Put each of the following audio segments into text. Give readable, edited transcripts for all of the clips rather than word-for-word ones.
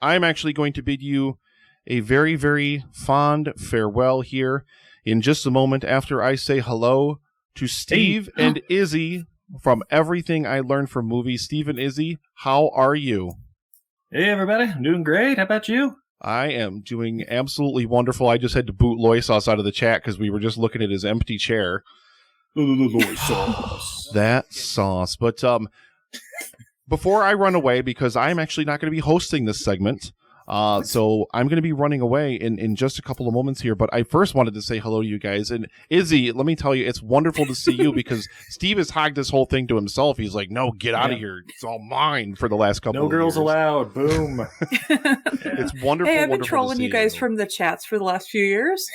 I'm actually going to bid you a very, very fond farewell here in just a moment after I say hello to Steve and Izzy from Everything I Learned from Movies. Steve and Izzy, how are you? Hey, everybody. I'm doing great. How about you? I am doing absolutely wonderful. I just had to boot Loisos out of the chat because we were just looking at his empty chair. That sauce. But before I run away, because I'm actually not going to be hosting this segment, so I'm going to be running away in just a couple of moments here. But I first wanted to say hello to you guys. And Izzy, let me tell you, it's wonderful to see you because Steve has hogged this whole thing to himself. He's like, no, get out of here. It's all mine for the last couple of years. No girls allowed. Boom. It's wonderful. Hey, I've been trolling you guys from the chats for the last few years.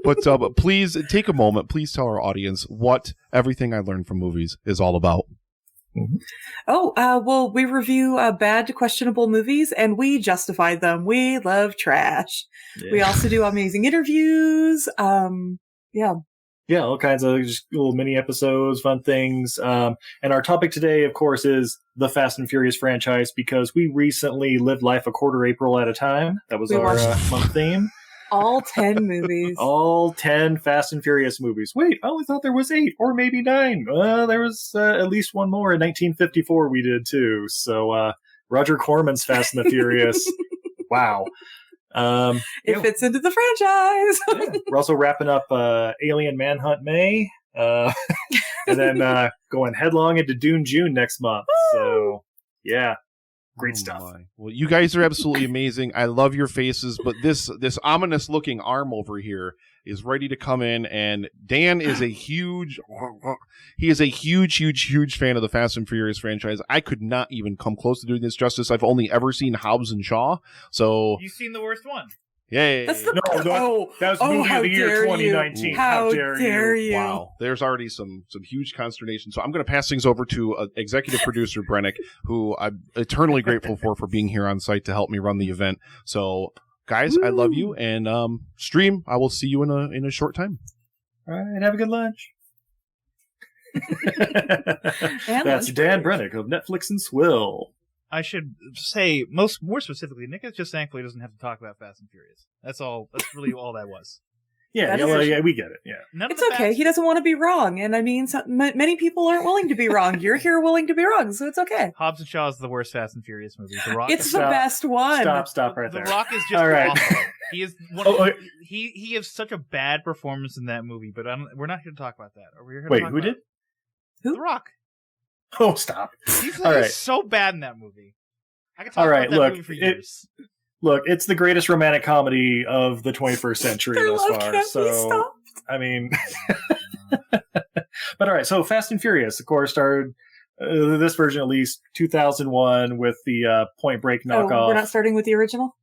But please take a moment. Please tell our audience what Everything I Learned from Movies is all about. Mm-hmm. Well, we review bad to questionable movies, and we justify them. We love trash. Yeah. We also do amazing interviews. Yeah, all kinds of just little mini episodes, fun things. And our topic today, of course, is the Fast and Furious franchise, because we recently lived life a quarter April at a time. That was our month theme. All 10 movies. All 10 Fast and Furious movies. Wait, I only thought there was 8 or maybe 9. There was at least one more in 1954 we did too. So Roger Corman's Fast and the Furious. Wow. It fits into the franchise. Yeah. We're also wrapping up Alien Manhunt May. And then going headlong into Dune June next month. So, yeah. Great stuff. Well, you guys are absolutely amazing. I love your faces, but this ominous looking arm over here is ready to come in, and Dan is a huge fan of the Fast and Furious franchise. I could not even come close to doing this justice. I've only ever seen Hobbs and Shaw. So you've seen the worst one. Yay. That was movie of the year 2019. How dare you? Wow. There's already some huge consternation. So I'm going to pass things over to executive producer Brennick, who I'm eternally grateful for being here on site to help me run the event. So guys, I love you, and stream, I will see you in a short time. All right, have a good lunch. That's Dan Brennick of Netflix and Swill. I should say, more specifically, Nick just thankfully doesn't have to talk about Fast and Furious. That's all. That's really all that was. Yeah, we get it. Yeah, it's okay. He doesn't want to be wrong, and I mean, many people aren't willing to be wrong. You're here willing to be wrong, so it's okay. Hobbs and Shaw is the worst Fast and Furious movie. The Rock. It's the best one. Stop right there. The Rock is just awful. He is one. He has such a bad performance in that movie. But we're not here to talk about that. Are we here to talk who did? Who? The Rock. Oh, stop. He's so bad in that movie. I can talk about that movie for years. Look, it's the greatest romantic comedy of the 21st century thus far. So, I mean... But all right, so Fast and Furious, of course, started, this version at least, 2001 with the Point Break knockoff. Oh, we're not starting with the original?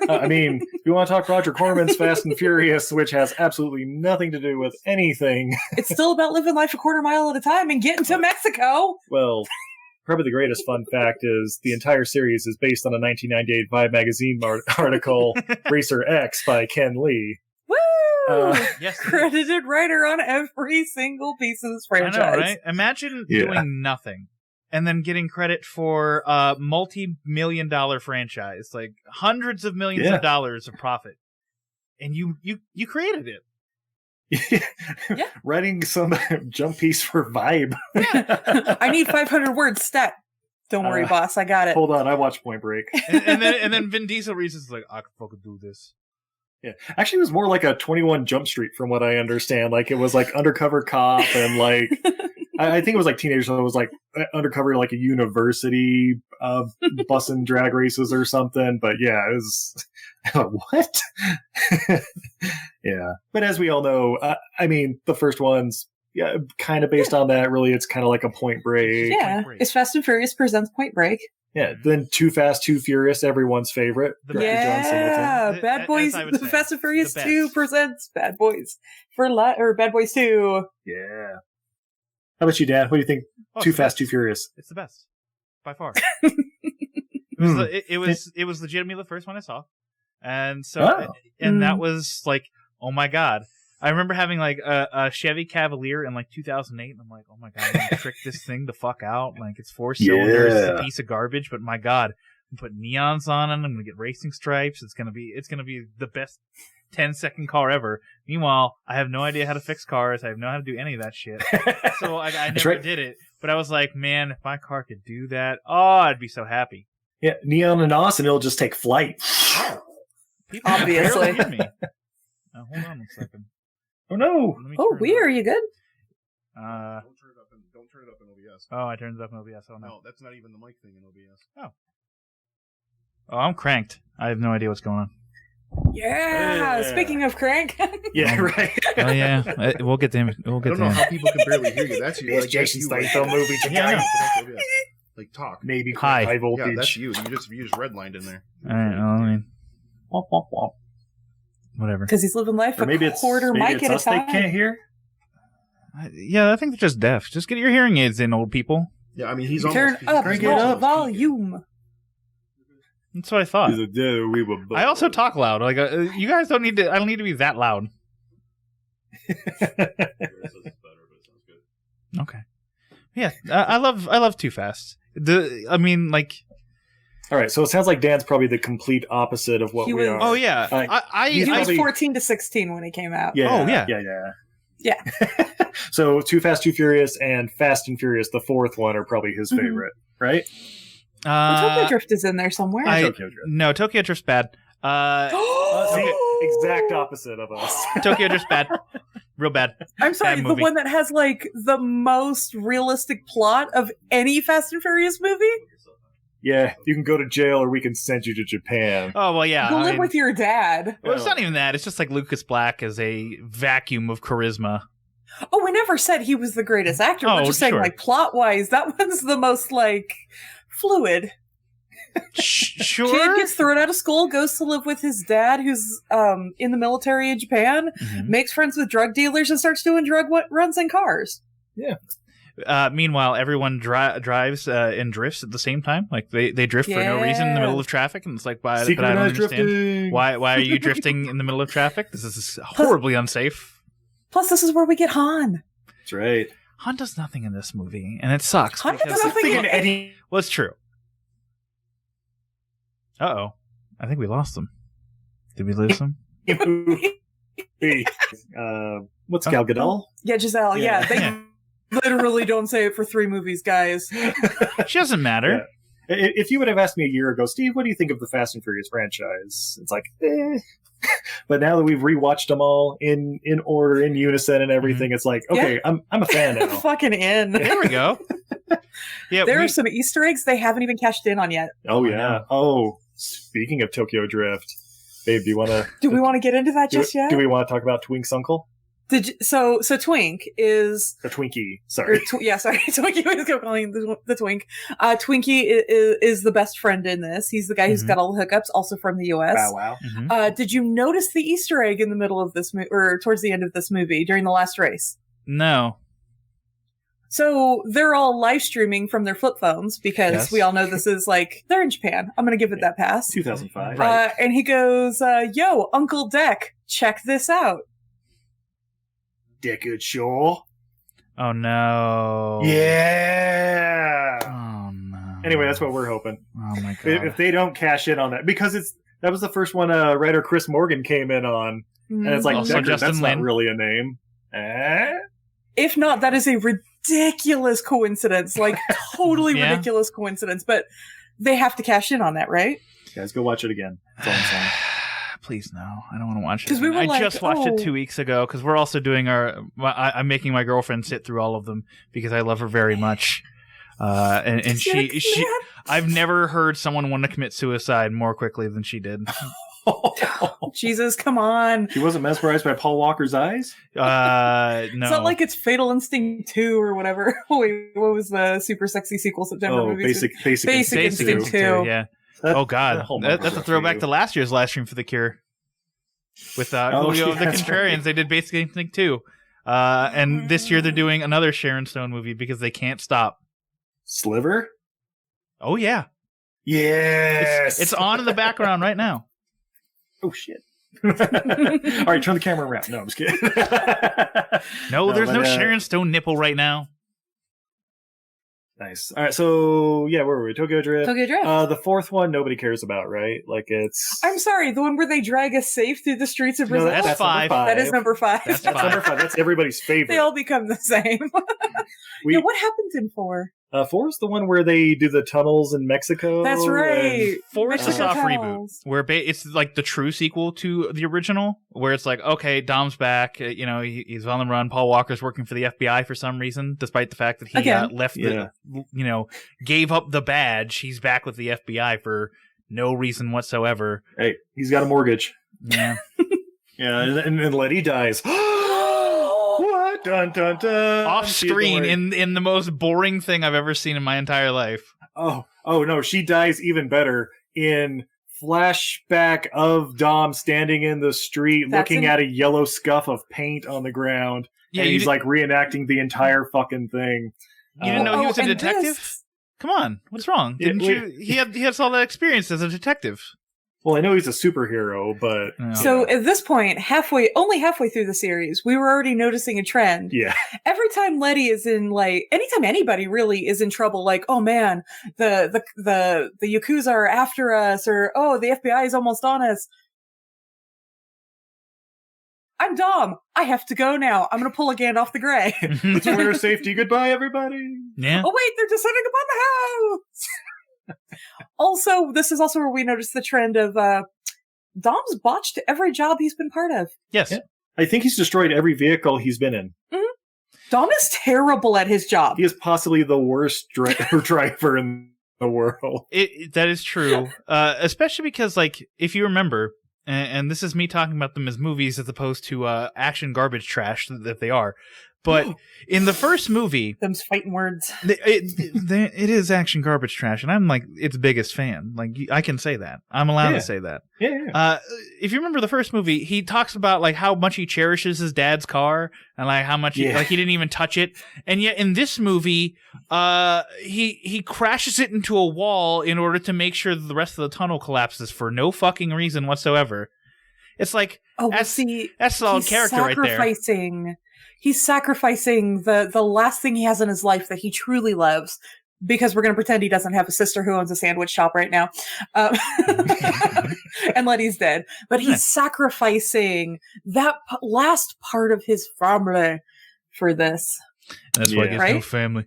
I mean, if you want to talk Roger Corman's Fast and Furious, which has absolutely nothing to do with anything. It's still about living life a quarter mile at a time and getting to Mexico. Well, probably the greatest fun fact is the entire series is based on a 1998 Vibe magazine article, Racer X by Ken Lee. Woo! Yes, credited writer on every single piece of this franchise. I know, right? Imagine doing nothing and then getting credit for a multi-million-dollar franchise, like hundreds of millions of dollars of profit, and you created it. Yeah. Writing some jump piece for Vibe. Yeah. I need 500 words stat. Don't worry, boss. I got it. Hold on, I watched Point Break. and then Vin Diesel reasons like, I can fucking do this. Yeah, actually, it was more like a 21 Jump Street, from what I understand. Like, it was like undercover cop, and like I think it was like teenagers. So it was like undercover, like a university bussing drag races or something. But yeah, it was what? Yeah, but as we all know, I mean, the first one's kind of based on that. Really, it's kind of like a Point Break. Yeah, it's Fast and Furious presents Point Break. Yeah, then Too Fast, Too Furious, everyone's favorite. Bad Boys. The Fast and Furious 2 presents Bad Boys or Bad Boys 2. Yeah. How about you, Dan? What do you think? Too Fast, Too Furious. It's the best by far. It was legitimately the first one I saw, and so that was like, oh my god. I remember having like a Chevy Cavalier in like 2008, and I'm like, oh my god, I'm gonna trick this thing the fuck out. Like, it's 4 cylinders, it's a piece of garbage, but my god, put neons on it. I'm gonna get racing stripes. It's gonna be the best 10-second car ever. Meanwhile, I have no idea how to fix cars. I have no how to do any of that shit. So I never did it. But I was like, man, if my car could do that, I'd be so happy. Yeah, neon and Austin, it'll just take flight. People Obviously. barely hear me. Hold on 1 second. Oh no! Oh, weird. Are you good? Don't turn it up in OBS. Oh, I turned it up in OBS. Oh no. No, that's not even the mic thing in OBS. Oh, I'm cranked. I have no idea what's going on. Yeah. Speaking of crank. Yeah, right. Oh yeah, we'll get to him. We'll I get don't to know him. how people can barely hear you. That's you. It's Jason Statham movie Yeah, tonight. no. Like talk. Maybe Hi. high Yeah, voltage. that's you. You just redlined in there. All right. Well, I mean, Womp, womp, womp. whatever. Because he's living life Or a maybe it's quarter mic at a us they time. can't hear. Yeah, I think they're just deaf. Just get your hearing aids in, old people. Yeah, I mean he's Turn almost up crank he's it the up. volume. That's what I thought. He's a dead, we were both. I also talk loud. Like you guys don't need to. I don't need to be that loud. Okay. Yeah, I love Too Fast. I mean, like. All right, so it sounds like Dan's probably the complete opposite of what He we was- are. Oh yeah, Like, He he's was probably- 14 to 16 when he came out. Yeah, Oh, yeah. yeah. So Too Fast, Too Furious, and Fast and Furious, the fourth one, are probably his Mhm. favorite, right? Well, Tokyo Drift is in there somewhere. Tokyo Drift. No, Tokyo Drift's bad. See, exact opposite of us. Tokyo Drift's bad, real bad. I'm sorry, Bad the movie. one that has like the most realistic plot of any Fast and Furious movie? Yeah, you can go to jail or we can send you to Japan. Oh well, yeah. Go I live mean- with your dad. Well, it's not even that. It's just like Lucas Black is a vacuum of charisma. Oh, we never said he was the greatest actor. We're Oh, just saying, sure. like, plot-wise, that one's the most, like, fluid. Sure. Kid gets thrown out of school, goes to live with his dad, who's in the military in Japan, Mhm. makes friends with drug dealers, and starts doing drug runs in cars. Meanwhile, everyone drives and drifts at the same time. Like they drift for no reason in the Yeah. middle of traffic, and it's like, but I don't Synchronized understand. drifting. Why are you drifting in the middle of traffic? This is horribly unsafe. Plus, this is where we get Han. That's right. Han does nothing in this movie, and it sucks. Han does because- nothing Thinking Eddie. Well, it's true. Uh-oh. I think we lost him. Did we lose him? What's Gal Gadot? Yeah, Giselle. Yeah, they Yeah. literally don't say it for 3 movies, guys. She doesn't matter. If you would have asked me a year ago, Steve, what do you think of the Fast and Furious franchise? It's like, eh. But now that we've rewatched them all in order, in unison, and everything, it's like, okay, I'm a fan now. Fucking in. There we go. Yeah, There are some Easter eggs they haven't even cashed in on yet. Oh I yeah. know. Oh, speaking of Tokyo Drift, babe, do you want to? Do we want to get into that just yet? Do we want to talk about Twink's uncle? So Twink is Or Twinkie? or Sorry. sorry, Twinkie. We just calling the Twink. Twinkie is the best friend in this. He's the guy who's Mhm. got all the hookups, also from the U.S. Wow. Mhm. Did you notice the Easter egg in the middle of this or towards the end of this movie during the last race? No. So they're all live streaming from their flip phones because Yes. we all know this is like they're in Japan. I'm going to give it that pass. 2005. Right. And he goes, "Yo, Uncle Deck, check this out." Deckard Shaw. Oh, no. Yeah. Oh, no. Anyway, that's what we're hoping. Oh, my God. If they don't cash in on that, because that was the first one writer Chris Morgan came in on, and it's like, Also Deckard, Justin that's Lin. not really a name. Eh? If not, that is a ridiculous coincidence. Like, totally Yeah. ridiculous coincidence. But they have to cash in on that, right? Guys, go watch it again. That's all I'm saying. Please, no. I don't want to watch it. 'Cause we were I like, just watched it oh. 2 weeks ago because we're also doing I'm making my girlfriend sit through all of them because I love her very much. And Sick, she man. I've never heard someone want to commit suicide more quickly than she did. Jesus, come on. She wasn't mesmerized by Paul Walker's eyes? No. It's not like it's Fatal Instinct 2 or whatever. Wait, what was the super sexy sequel September Oh, movie? Basic Basic Instinct Instinct 2. 2. Yeah. That- Oh God, that Hallmark that's a stuff for throwback you. to last year's live stream for The Cure with Oh, Julio of the that's Contrarians. right. They did Basic Instinct 2. And this year they're doing another Sharon Stone movie because they can't stop. Sliver? Oh yeah, Yes! it's on in the background right now. Oh, shit. All right, turn the camera around. No, I'm just kidding. No, there's but, no Sharon Stone nipple right now. Nice. All right, so yeah, where were we? Tokyo Drift. Tokyo Drift. The fourth one, nobody cares about, right? Like it's. I'm sorry, the one where they drag a safe through the streets of No, Brazil. that's number 5. That is number 5. That's That's number 5. That's everybody's favorite. They all become the same. We, yeah, what happens in 4? 4 is the one where they do the tunnels in Mexico. That's right. 4 is a Mexico soft reboot, tunnels. where it's like the true sequel to the original, where it's like, okay, Dom's back, he's on the run. Paul Walker's working for the FBI for some reason, despite the fact that he left gave up the badge. He's back with the FBI for no reason whatsoever. Hey, he's got a mortgage. Yeah. Yeah, and then Letty dies. What? Dun, dun, dun. Off screen in the most boring thing I've ever seen in my entire life. Oh no, she dies even better in flashback of Dom standing in the street looking at a yellow scuff of paint on the ground. Yeah, and he's like reenacting the entire fucking thing. You didn't know he was a detective? Come on, what's wrong? Didn't you? He has all that experience as a detective. Well, I know he's a superhero, but... So at this point, only halfway through the series, we were already noticing a trend. Yeah. Every time Letty is in, anytime anybody really is in trouble, oh man, the Yakuza are after us, or, oh, the FBI is almost on us. I'm Dom. I have to go now. I'm going to pull a Gandalf the Grey. Let's wear safety. Goodbye, everybody. Yeah. Oh wait, they're descending upon the house! Also, this is also where we notice the trend of Dom's botched every job he's been part of. Yes. Yeah. I think he's destroyed every vehicle he's been in. Mm-hmm. Dom is terrible at his job. He is possibly the worst driver in the world. That is true. Especially because, if you remember, and this is me talking about them as movies as opposed to action garbage trash that they are. But in the first movie... Them's fighting words. It is action garbage trash, and I'm, its biggest fan. I can say that. I'm allowed to say that. Yeah. If you remember the first movie, he talks about, how much he cherishes his dad's car, and, how much he didn't even touch it. And yet, in this movie, he crashes it into a wall in order to make sure that the rest of the tunnel collapses for no fucking reason whatsoever. It's like... that's solid character right there. He's sacrificing the last thing he has in his life that he truly loves, because we're going to pretend he doesn't have a sister who owns a sandwich shop right now. And Letty's dead. But he's sacrificing that last part of his family for this. That's why he has no family.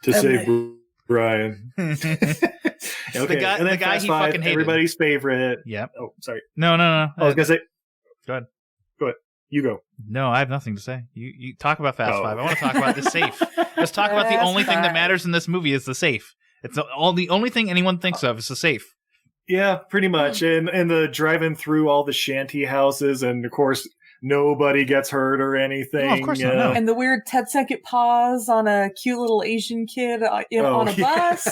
To save Brian. Okay. The guy he fucking hated. Everybody's favorite. Yep. Oh, sorry. No. I was going to say... Go ahead. You go. No, I have nothing to say. You talk about Fast Five. I want to talk about the safe. Let's talk about the only thing that matters in this movie is the safe. It's the only thing anyone thinks of is the safe. Yeah, pretty much. And the driving through all the shanty houses, and of course, nobody gets hurt or anything. No, of course not. No. And the weird 10-second pause on a cute little Asian kid on a bus.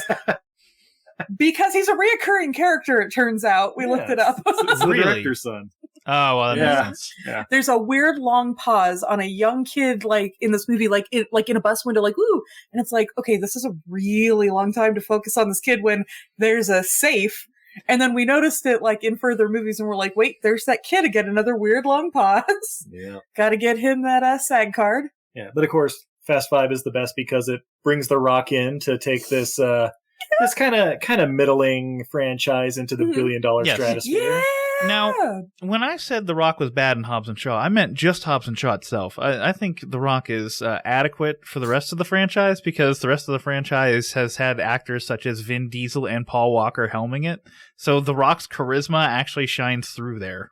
Because he's a reoccurring character, it turns out. We looked it up. It's the director's son. Oh, well, that makes sense. Yeah. There's a weird long pause on a young kid, in this movie, in a bus window, ooh. And it's okay, this is a really long time to focus on this kid when there's a safe. And then we noticed it, in further movies, and we're like, wait, there's that kid again, another weird long pause. Yeah. Gotta get him that SAG card. Yeah, but of course, Fast Five is the best because it brings The Rock in to take this, this kind of middling franchise into the billion-dollar stratosphere. Yeah. Now, when I said The Rock was bad in Hobbs and Shaw, I meant just Hobbs and Shaw itself. I think The Rock is adequate for the rest of the franchise because the rest of the franchise has had actors such as Vin Diesel and Paul Walker helming it. So The Rock's charisma actually shines through there.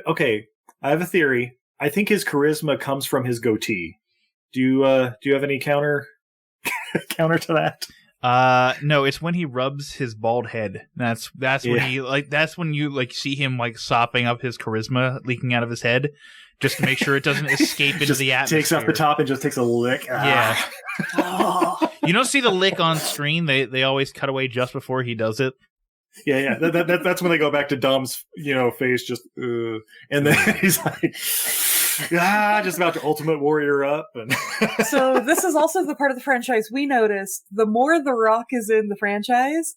Okay, I have a theory. I think his charisma comes from his goatee. Do you have any counter to that? No, it's when he rubs his bald head. That's when he that's when you see him sopping up his charisma leaking out of his head, just to make sure it doesn't escape into the atmosphere. Takes off the top and just takes a lick. Yeah. You don't see the lick on screen. They always cut away just before he does it. Yeah. That's when they go back to Dom's face, just and then he's like. Just about to Ultimate Warrior up. And So this is also the part of the franchise we noticed. The more The Rock is in the franchise,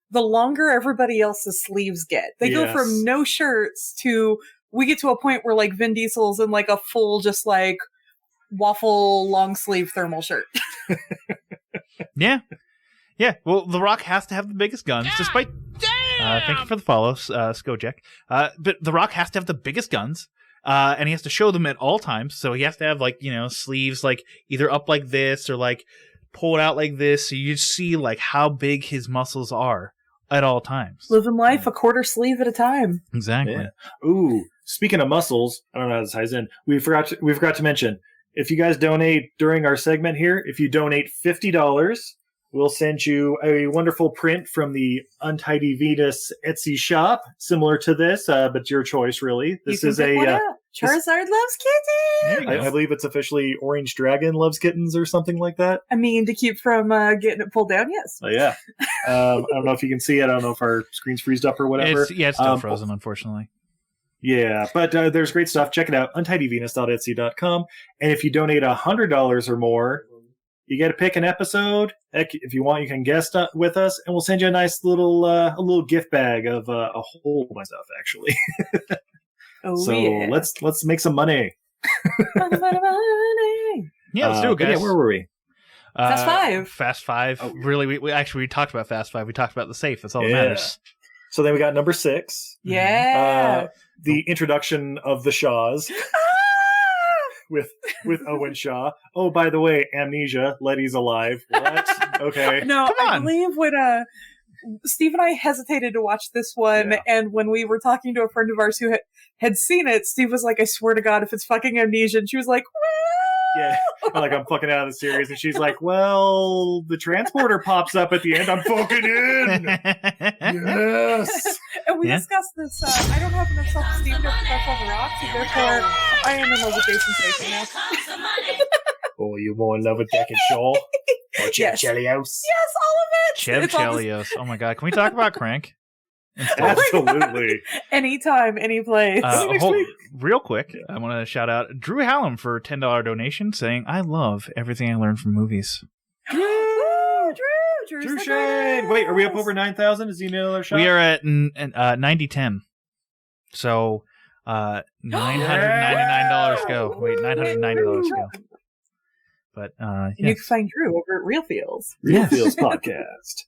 the longer everybody else's sleeves get. They go from no shirts to, we get to a point where Vin Diesel's in a full just waffle long sleeve thermal shirt. Yeah. Yeah. Well, The Rock has to have the biggest guns, despite. Thank you for the follow, Skojek. But The Rock has to have the biggest guns. And he has to show them at all times. So he has to have like, sleeves like either up like this or like pulled out like this. So you see like how big his muscles are at all times. Living life a quarter sleeve at a time. Exactly. Yeah. Ooh, speaking of muscles, I don't know how this ties in. We forgot to mention, if you guys donate during our segment here, if you donate $50, we'll send you a wonderful print from the Untidy Venus Etsy shop, similar to this, but your choice, really. This is a Charizard loves kittens. I believe it's officially Orange Dragon loves kittens or something like that. I mean, to keep from getting it pulled down, yes. Oh, yeah. I don't know if you can see it. I don't know if our screen's freezed up or whatever. It's still frozen, unfortunately. Yeah, but there's great stuff. Check it out, untidyvenus.etsy.com. And if you donate $100 or more, you get to pick an episode. Heck, if you want, you can guest with us, and we'll send you a nice little gift bag of a whole bunch of stuff, actually. Let's make some money. Money. Yeah, let's do it, guys. Yeah, where were we? Fast Five. Fast Five. Oh. Really, we talked about Fast Five. We talked about the safe. That's all that matters. So then we got number 6. Yeah. The introduction of the Shaws. With Owen Shaw. Oh, by the way, amnesia. Letty's alive. What? Okay. No, Come on. I believe when Steve and I hesitated to watch this one, and when we were talking to a friend of ours who had seen it, Steve was like, "I swear to God, if it's fucking amnesia," and she was like, "Well." Yeah, I'm fucking out of the series, and she's like, "Well, the transporter pops up at the end. I'm fucking in." Yes. And we discussed this. I don't have enough self-esteem to protect all the rocks, and therefore I am in love with Jason Statham now. Oh, you more in love with Deck and Shaw? Or Yes. Chelios? Yes, all of it. Chev It's all Chelios. Oh my God. Can we talk about Crank? Absolutely. anytime, any place. Real quick, I want to shout out Drew Hallam for a $10 donation saying, "I love everything I learned from movies." Drew Shane! Wait, are we up over 9,000? Is he another shot? We are at 90-10. So, $999 go. Wait, $990 go. But, You can find Drew over at Real Feels. Real Feels podcast.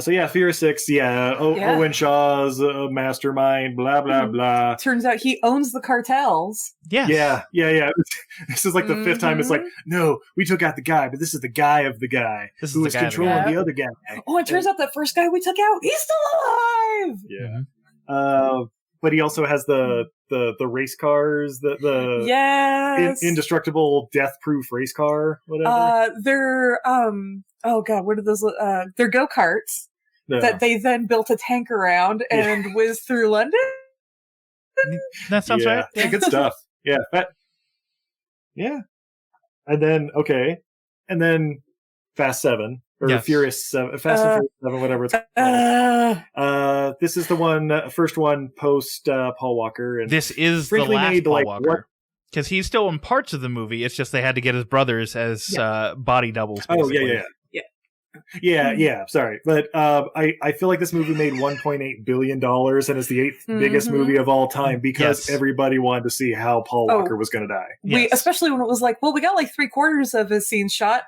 So yeah, Fear 6, Owen Shaw's a mastermind, blah, blah, blah. Turns out he owns the cartels. yes. Yeah. This is like the fifth time it's like, no, we took out the guy, but this is the guy of the guy who was controlling the other guy. Oh, it turns out that first guy we took out, he's still alive! Yeah. But he also has the race cars, the indestructible, death-proof race car, whatever. They're oh god, what are those? They're go-karts that they then built a tank around and whizzed through London. That sounds right. Yeah, good stuff. Yeah. And then Fast 7 or Furious 7, Fast and Furious 7, whatever it's called. This is the first one post Paul Walker, and this is the last Paul Walker. Because he's still in parts of the movie. It's just they had to get his brothers as body doubles. Basically. Yeah. Sorry, but I feel like this movie made $1.8 billion and is the 8th biggest movie of all time because everybody wanted to see how Paul Walker was going to die. Especially when it was like, well, we got like 3/4 of his scene shot.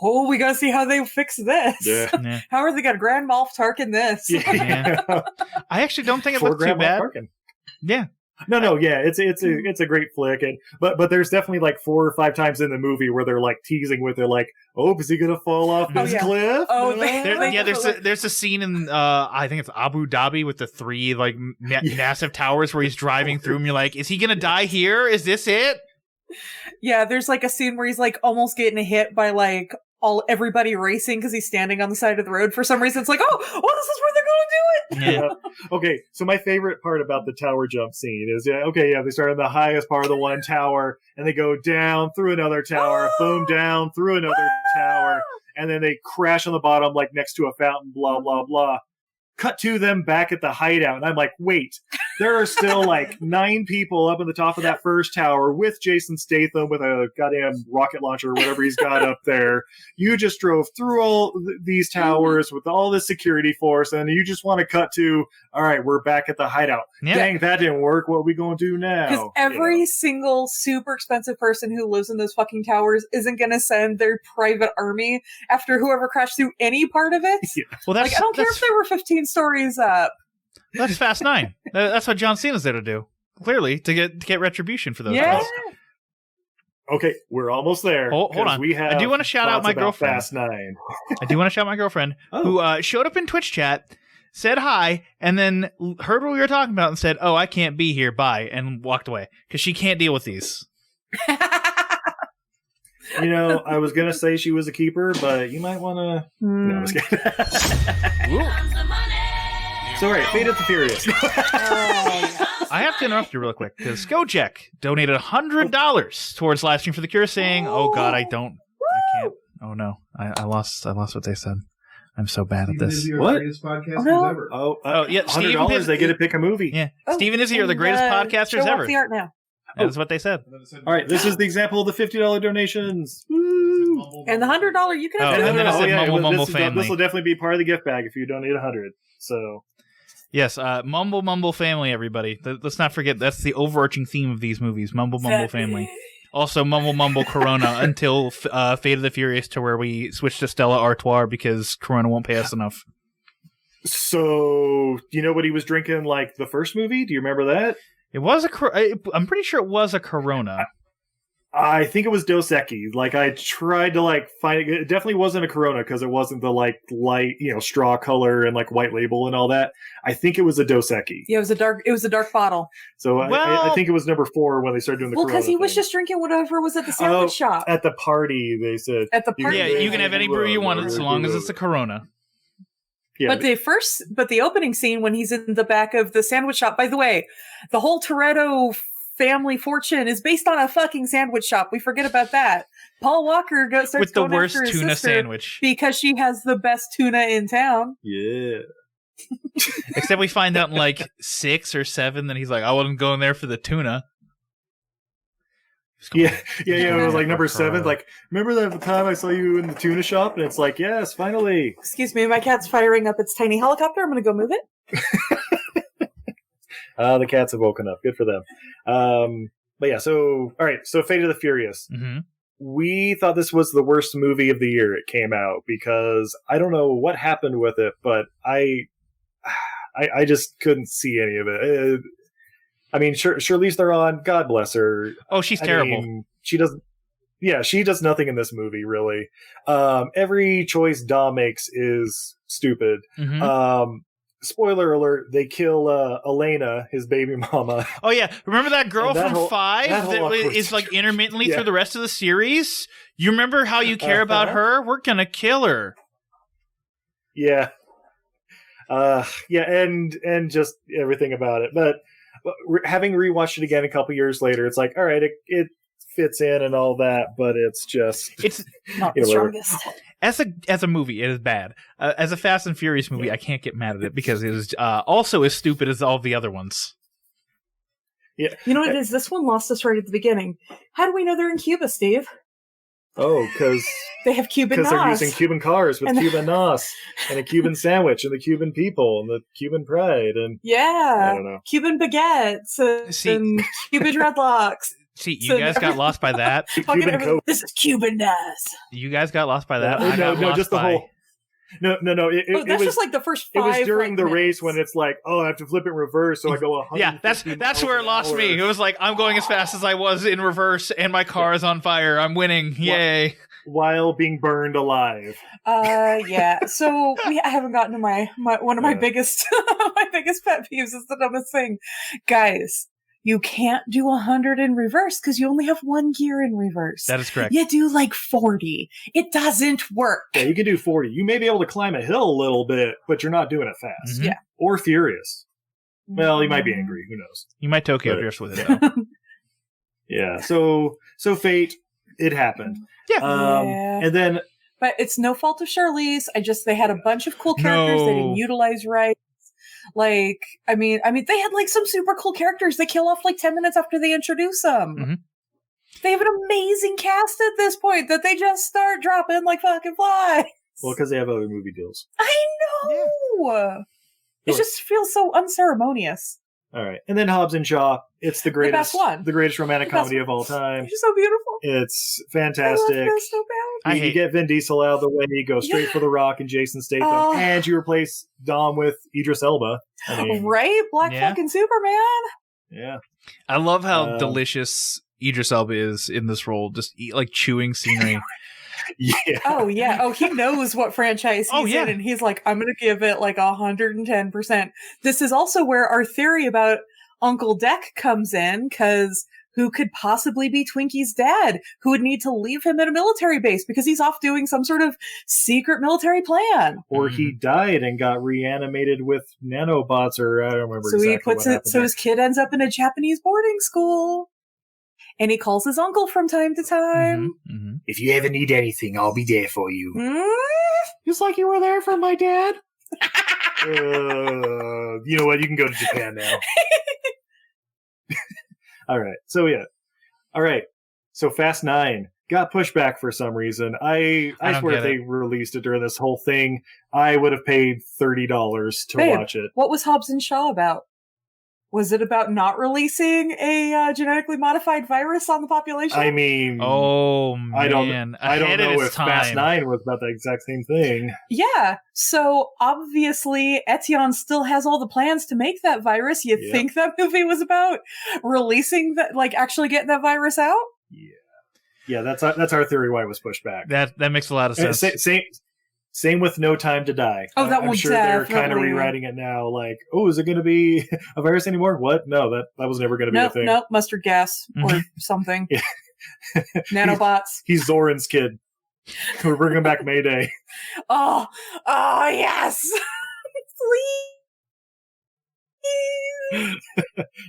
Oh, we got to see how they fix this. Yeah. How are they going to Grand Moff Tarkin this? I actually don't think it looked too bad. Tarkin. Yeah. No, it's a great flick, but there's definitely like 4 or 5 times in the movie where they're like teasing with, they're like, oh, is he gonna fall off this cliff? Oh, there's a scene in I think it's Abu Dhabi with the 3 like massive towers where he's driving through, and you're like, is he gonna die here? Is this it? Yeah, there's like a scene where he's like almost getting hit by like everybody racing because he's standing on the side of the road for some reason. It's like, this is where they're going to do it. Yeah. Okay, so my favorite part about the tower jump scene is they start in the highest part of the one tower and they go down through another tower, boom, down through another tower, and then they crash on the bottom like next to a fountain, blah blah blah. Cut to them back at the hideout, and I'm like, wait, there are still like 9 people up in the top of that first tower with Jason Statham with a goddamn rocket launcher or whatever he's got up there. You just drove through all these towers with all this security force, and you just want to cut to, all right, we're back at the hideout. Yeah. Dang, that didn't work. What are we going to do now? Because every single super expensive person who lives in those fucking towers isn't going to send their private army after whoever crashed through any part of it. Yeah. Well, that's, Like, I don't care if they were 15 stories up. that's Fast 9. That's what John Cena's there to do. Clearly, to get retribution for those Yeah. guys. Okay, we're almost there. Hold on. We have I do want to shout out thoughts my about girlfriend. Fast 9. I do want to shout out my girlfriend who showed up in Twitch chat, said hi, and then heard what we were talking about and said, "Oh, I can't be here. Bye," and walked away because she can't deal with these. You know, I was going to say she was a keeper, but you might want to... No, I was kidding. So, all right, Fate of the Furious. I have to interrupt you real quick because Skojek donated $100 towards Livestream for the Cure, saying, "Oh God, I can't. Oh no, I lost what they said. I'm so bad at this." What? Ever. Oh, yeah, Steven $100, they get to pick a movie. Yeah, Oh, Steven Izzy are the and, greatest show podcasters off ever. the art now. That's what they said. All right, this is the example of the $50 donations. Woo! And the $100 you can have. Oh, and then it said Mumble Mumble this Family. This will definitely be part of the gift bag if you donate 100. So Yes, Mumble Family, everybody. Let's not forget that's the overarching theme of these movies. Mumble Family. Also, Mumble Corona until Fate of the Furious, to where we switch to Stella Artois because Corona won't pay us enough. do you know what he was drinking like the first movie? Do you remember that? It was I'm pretty sure it was a Corona. I think it was Dos Equis. Like, I tried to like find it. It definitely wasn't a Corona because it wasn't the like light, straw color and like white label and all that. I think it was a Dos Equis. Yeah, it was a dark bottle. So Well- I think it was number 4 when they started doing the Well, Corona because he was thing. just drinking whatever was at the sandwich shop. At the party, they said. At the party. Yeah, you can have any brew you want so long as it's a Corona. Yeah, But the opening scene when he's in the back of the sandwich shop, by the way, the whole Toretto family fortune is based on a fucking sandwich shop. We forget about that. Paul Walker starts With the going worst after his tuna sister sandwich. because she has the best tuna in town. yeah. Except we find out in like 6 or 7 that he's like, I wasn't going there for the tuna. Yeah. It was like number For 7. her. Like, remember that time I saw you in the tuna shop? And it's like, yes, finally. Excuse me, my cat's firing up its tiny helicopter. I'm going to go move it. The cats have woken up. Good for them. But yeah, so, all right. So Fate of the Furious. Mm-hmm. We thought this was the worst movie of the year it came out because I don't know what happened with it, but I just couldn't see any of it. I mean, Charlize Theron, God bless her. Oh, she's I terrible. mean, she doesn't. Yeah, she does nothing in this movie, really. Every choice Dom makes is stupid. Mm-hmm. Spoiler alert, they kill Elena, his baby mama. Oh yeah, remember that girl And that from whole- 5 that whole that awkward is like intermittently Yeah. through the rest of the series? You remember how you care about her? We're gonna kill her. Yeah. And just everything about it. But having rewatched it again a couple years later, it's like, all right, it fits in and all that, but it's just... It's Not the Yeah, strongest. as a movie, it is bad. As a Fast and Furious movie, I can't get mad at it because it is also as stupid as all the other ones. Yeah. You know what it is? This one lost us right at the beginning. How do we know they're in Cuba, Steve? Oh, because They have Cuban they're nos. using Cuban cars with And the- Cuban nos and a Cuban sandwich and the Cuban people and the Cuban pride and I Yeah. don't know. Cuban baguettes See- and Cuban dreadlocks. See, you So guys got lost by that. Fucking Cuban everything. Coke. This is Cuban nos. You guys got lost by that. I No, got lost just the by... whole. No. It Oh, that's was just like the first it 5 was during the minutes. race when it's like, oh, I have to flip it in reverse, so I go 100. Yeah, that's where it lost me. It was like, I'm going as fast as I was in reverse, and my car is on fire. I'm winning. Yay. while being burned alive. Yeah. So I haven't gotten to my one of my Yeah. biggest my biggest pet peeves is the dumbest thing, guys. You can't do 100 in reverse because you only have 1 gear in reverse. That is correct. You do like 40. It doesn't work. Yeah, you can do 40. You may be able to climb a hill a little bit, but you're not doing it fast. Mhm. Yeah. Or furious. Well, you might be angry. Who knows? You might Tokyo But- Drift with it, though. Yeah. So Fate, it happened. Yeah. Yeah. And then But it's no fault of Charlize. They had a bunch of cool characters they No. didn't utilize right. Like, I mean, they had like some super cool characters. They kill off like 10 minutes after they introduce them. Mm-hmm. They have an amazing cast at this point that they just start dropping like fucking flies. Well, because they have other movie deals. I know. It just feels so unceremonious. All right, and then Hobbs and Shaw. It's the greatest, best one. the greatest romantic comedy of all time. It's so beautiful. It's I fantastic. love this so bad. You get Vin Diesel out of the way, you go straight for The Rock and Jason Statham, and you replace Dom with Idris Elba. I mean, Right? Black fucking Superman. Yeah. I love how delicious Idris Elba is in this role, just like chewing scenery. Yeah. Oh, yeah. Oh, he knows what franchise he's in, and he's like, I'm going to give it like 110%. This is also where our theory about Uncle Deck comes in, because who could possibly be Twinkie's dad? Who would need to leave him at a military base because he's off doing some sort of secret military plan? Or he died and got reanimated with nanobots, or I don't remember So exactly he puts what it. happened So there. his kid ends up in a Japanese boarding school, and he calls his uncle from time to time. Mm-hmm. If you ever need anything, I'll be there for you. Just like you were there for my dad. You know what? You can go to Japan now. All right. So yeah. All right. So Fast 9 got pushed back for some reason. I swear if they released it during this whole thing, I would have paid $30 to watch it. What was Hobbs and Shaw about? Was it about not releasing a genetically modified virus on the population? I mean, I don't know if Fast 9 was about the exact same thing. Yeah. So obviously, Etienne still has all the plans to make that virus. You think that movie was about releasing that, like actually getting that virus out? Yeah. That's our theory why it was pushed back. That makes a lot of sense. Same with No Time to Die. Oh, that I'm one sure they're kind of rewriting it now. Like, oh, is it going to be a virus anymore? What? No, that was never going to be a thing. No, mustard gas or something. Nanobots. He's Zoran's kid. We're bringing back Mayday. Oh, yes. Please.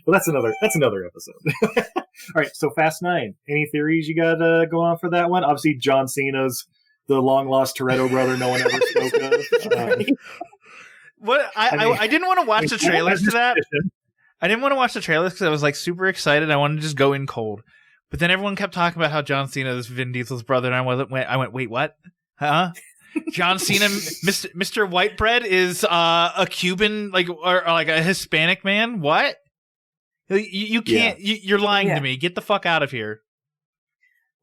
Well, that's another episode. All right, so Fast 9. Any theories you got go on for that one? Obviously, John Cena's the long-lost Toretto brother no one ever spoke of. What I didn't want to watch the trailers to that. I didn't want to watch the trailers because I was like super excited. I wanted to just go in cold. But then everyone kept talking about how John Cena is Vin Diesel's brother, and I went, wait, what? Huh? John Cena, Mr. Whitebread is a Cuban, like or like a Hispanic man. What? You can't. You're lying to me. Get the fuck out of here.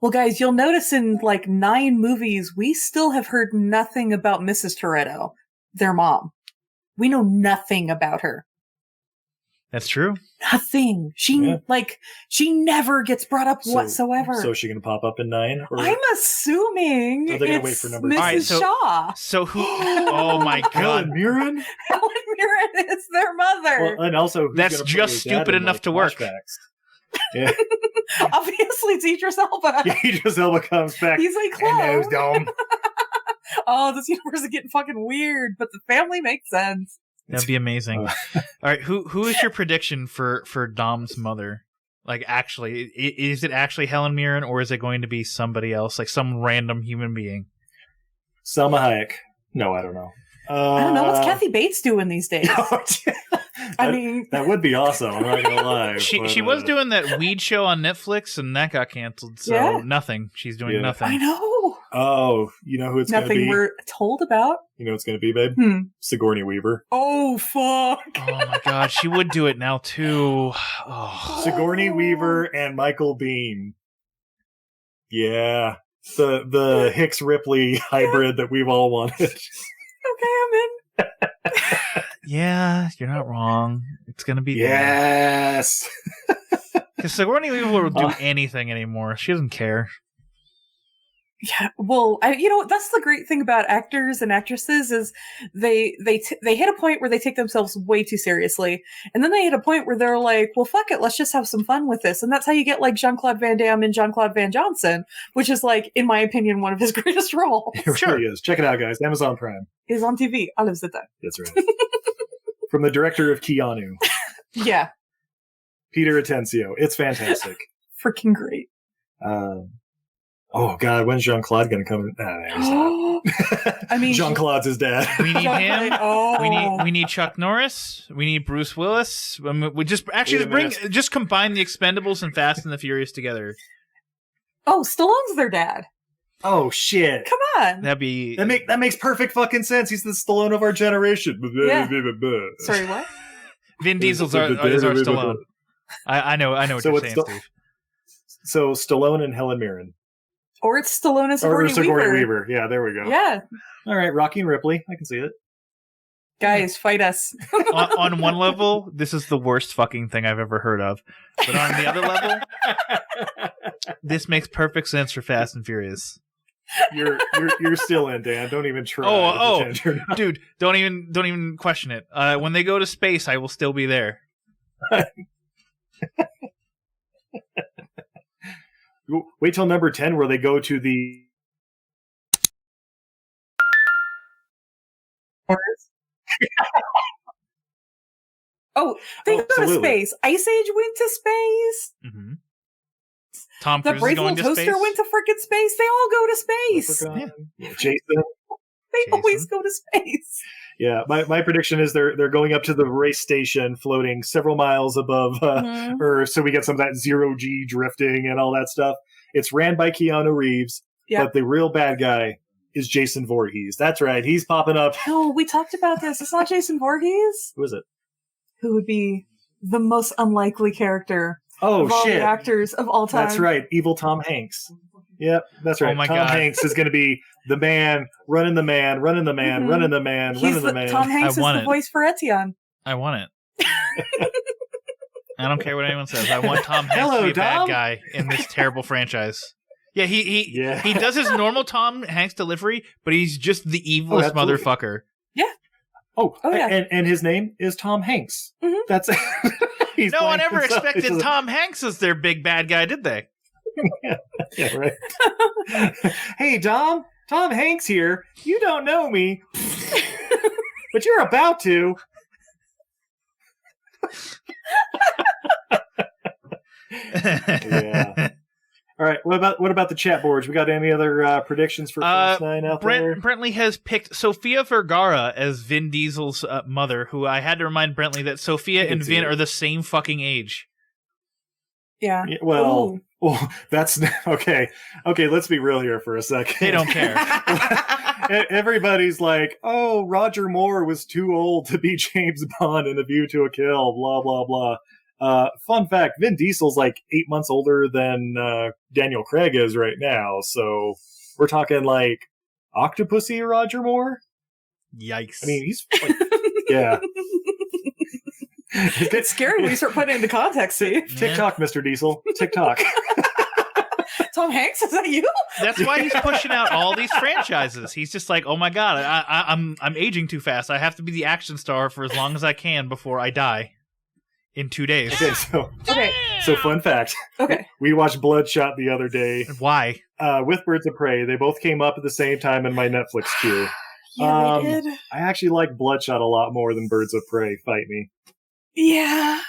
Well, guys, you'll notice in like 9 movies, we still have heard nothing about Mrs. Toretto, their mom. We know nothing about her. That's true. Nothing. She never gets brought up whatsoever. So is she going to pop up in 9? Or... I'm assuming they're going to wait for number Mrs. Shaw. So who? Oh my God, Helen Mirren. Helen Mirren is their mother. Well, and also, that's just stupid enough to work. Yeah. Obviously, it's Idris Elba. Yeah, Idris Elba comes back. He's like, clone. Dome. Oh, this universe is getting fucking weird, but the family makes sense. That'd be amazing. All right, who is your prediction for Dom's mother? Like, actually, is it actually Helen Mirren, or is it going to be somebody else, like some random human being? Salma Hayek. No, I don't know. I don't know. What's Kathy Bates doing these days? I mean, that would be awesome. I'm not gonna lie. She was doing that weed show on Netflix, and that got canceled. So nothing. She's doing nothing. I know. Oh, you know who it's going to be? Nothing we're told about. You know who it's going to be, babe? Sigourney Weaver. Oh fuck! Oh my God, she would do it now too. Oh. Sigourney Weaver and Michael Biehn. Yeah, the Hicks Ripley hybrid that we've all wanted. Okay, I'm in. Yeah, you're not wrong. It's gonna be yes. Because Sigourney Weaver will do anything anymore. She doesn't care. Yeah, well, that's the great thing about actors and actresses is they hit a point where they take themselves way too seriously, and then they hit a point where they're like, well, fuck it, let's just have some fun with this, and that's how you get like Jean-Claude Van Damme and Jean-Claude Van Johnson, which is like, in my opinion, one of his greatest roles. It really is. Check it out, guys. Amazon Prime. Is on TV. I live with that. That's right. From the director of Keanu. Yeah. Peter Atencio. It's fantastic. Freaking great. Oh God, when's Jean-Claude going to come? Nah, he's not. I mean, Jean-Claude's his dad. We need him. Oh. We need Chuck Norris. We need Bruce Willis. We just combine the Expendables and Fast and the Furious together. Oh, Stallone's their dad. Oh shit! Come on. That makes perfect fucking sense. He's the Stallone of our generation. Yeah. Sorry, what? Vin Diesel's is our Stallone. I know what you're saying, Steve. So Stallone and Helen Mirren. Or it's Stallone and Sigourney Weaver. Yeah, there we go. Yeah. All right, Rocky and Ripley. I can see it. Guys, fight us. on one level, this is the worst fucking thing I've ever heard of. But on the other level, this makes perfect sense for Fast and Furious. You're still in, Dan. Don't even try. Oh, dude, don't even question it. When they go to space, I will still be there. Wait till number 10, where they go to the. They go to space. Ice Age went to space. Mm-hmm. Tom The Cruise Brave is going Little to Toaster space. went to frickin' space. They all go to space. Yeah. Jason. They always go to space. Yeah, my prediction is they're going up to the race station, floating several miles above Earth, so we get some of that zero-G drifting and all that stuff. It's ran by Keanu Reeves, but the real bad guy is Jason Voorhees. That's right, he's popping up. No, we talked about this. It's not Jason Voorhees. Who is it? Who would be the most unlikely character of all the actors of all time. That's right, evil Tom Hanks. Yep, that's right. Oh my Tom God. Hanks is going to be the man, running the man, running the man, running the man, running the man. Tom Hanks is the voice for Etienne. I want it. I don't care what anyone says. I want Tom Hanks to be a Dom. bad guy in this terrible franchise. Yeah, he does his normal Tom Hanks delivery, but he's just the evilest motherfucker. Yeah. Oh yeah. And his name is Tom Hanks. Mm-hmm. That's no one ever expected Tom Hanks as their big bad guy, did they? Yeah, right. Hey, Tom Hanks here. You don't know me, but you're about to. Yeah. All right. What about the chat boards? We got any other predictions for Fast 9 out there? Brentley has picked Sofia Vergara as Vin Diesel's mother, who I had to remind Brentley that Sofia and Vin are the same fucking age. Yeah. Well, that's okay. Okay, let's be real here for a second. They don't care. Everybody's like, "Oh, Roger Moore was too old to be James Bond in A View to a Kill." Blah blah blah. Fun fact: Vin Diesel's like 8 months older than Daniel Craig is right now. So we're talking like Octopussy Roger Moore. Yikes! I mean, he's like, yeah. It's scary when you start putting it into context, Steve. TikTok, Mr. Diesel. TikTok. Tom Hanks, is that you? That's why he's pushing out all these franchises. He's just like, oh my god, I'm aging too fast. I have to be the action star for as long as I can before I die in 2 days. Okay, so fun fact. Okay. We watched Bloodshot the other day. Why? With Birds of Prey. They both came up at the same time in my Netflix queue. Yeah, they did. I actually like Bloodshot a lot more than Birds of Prey. Fight me. Yeah.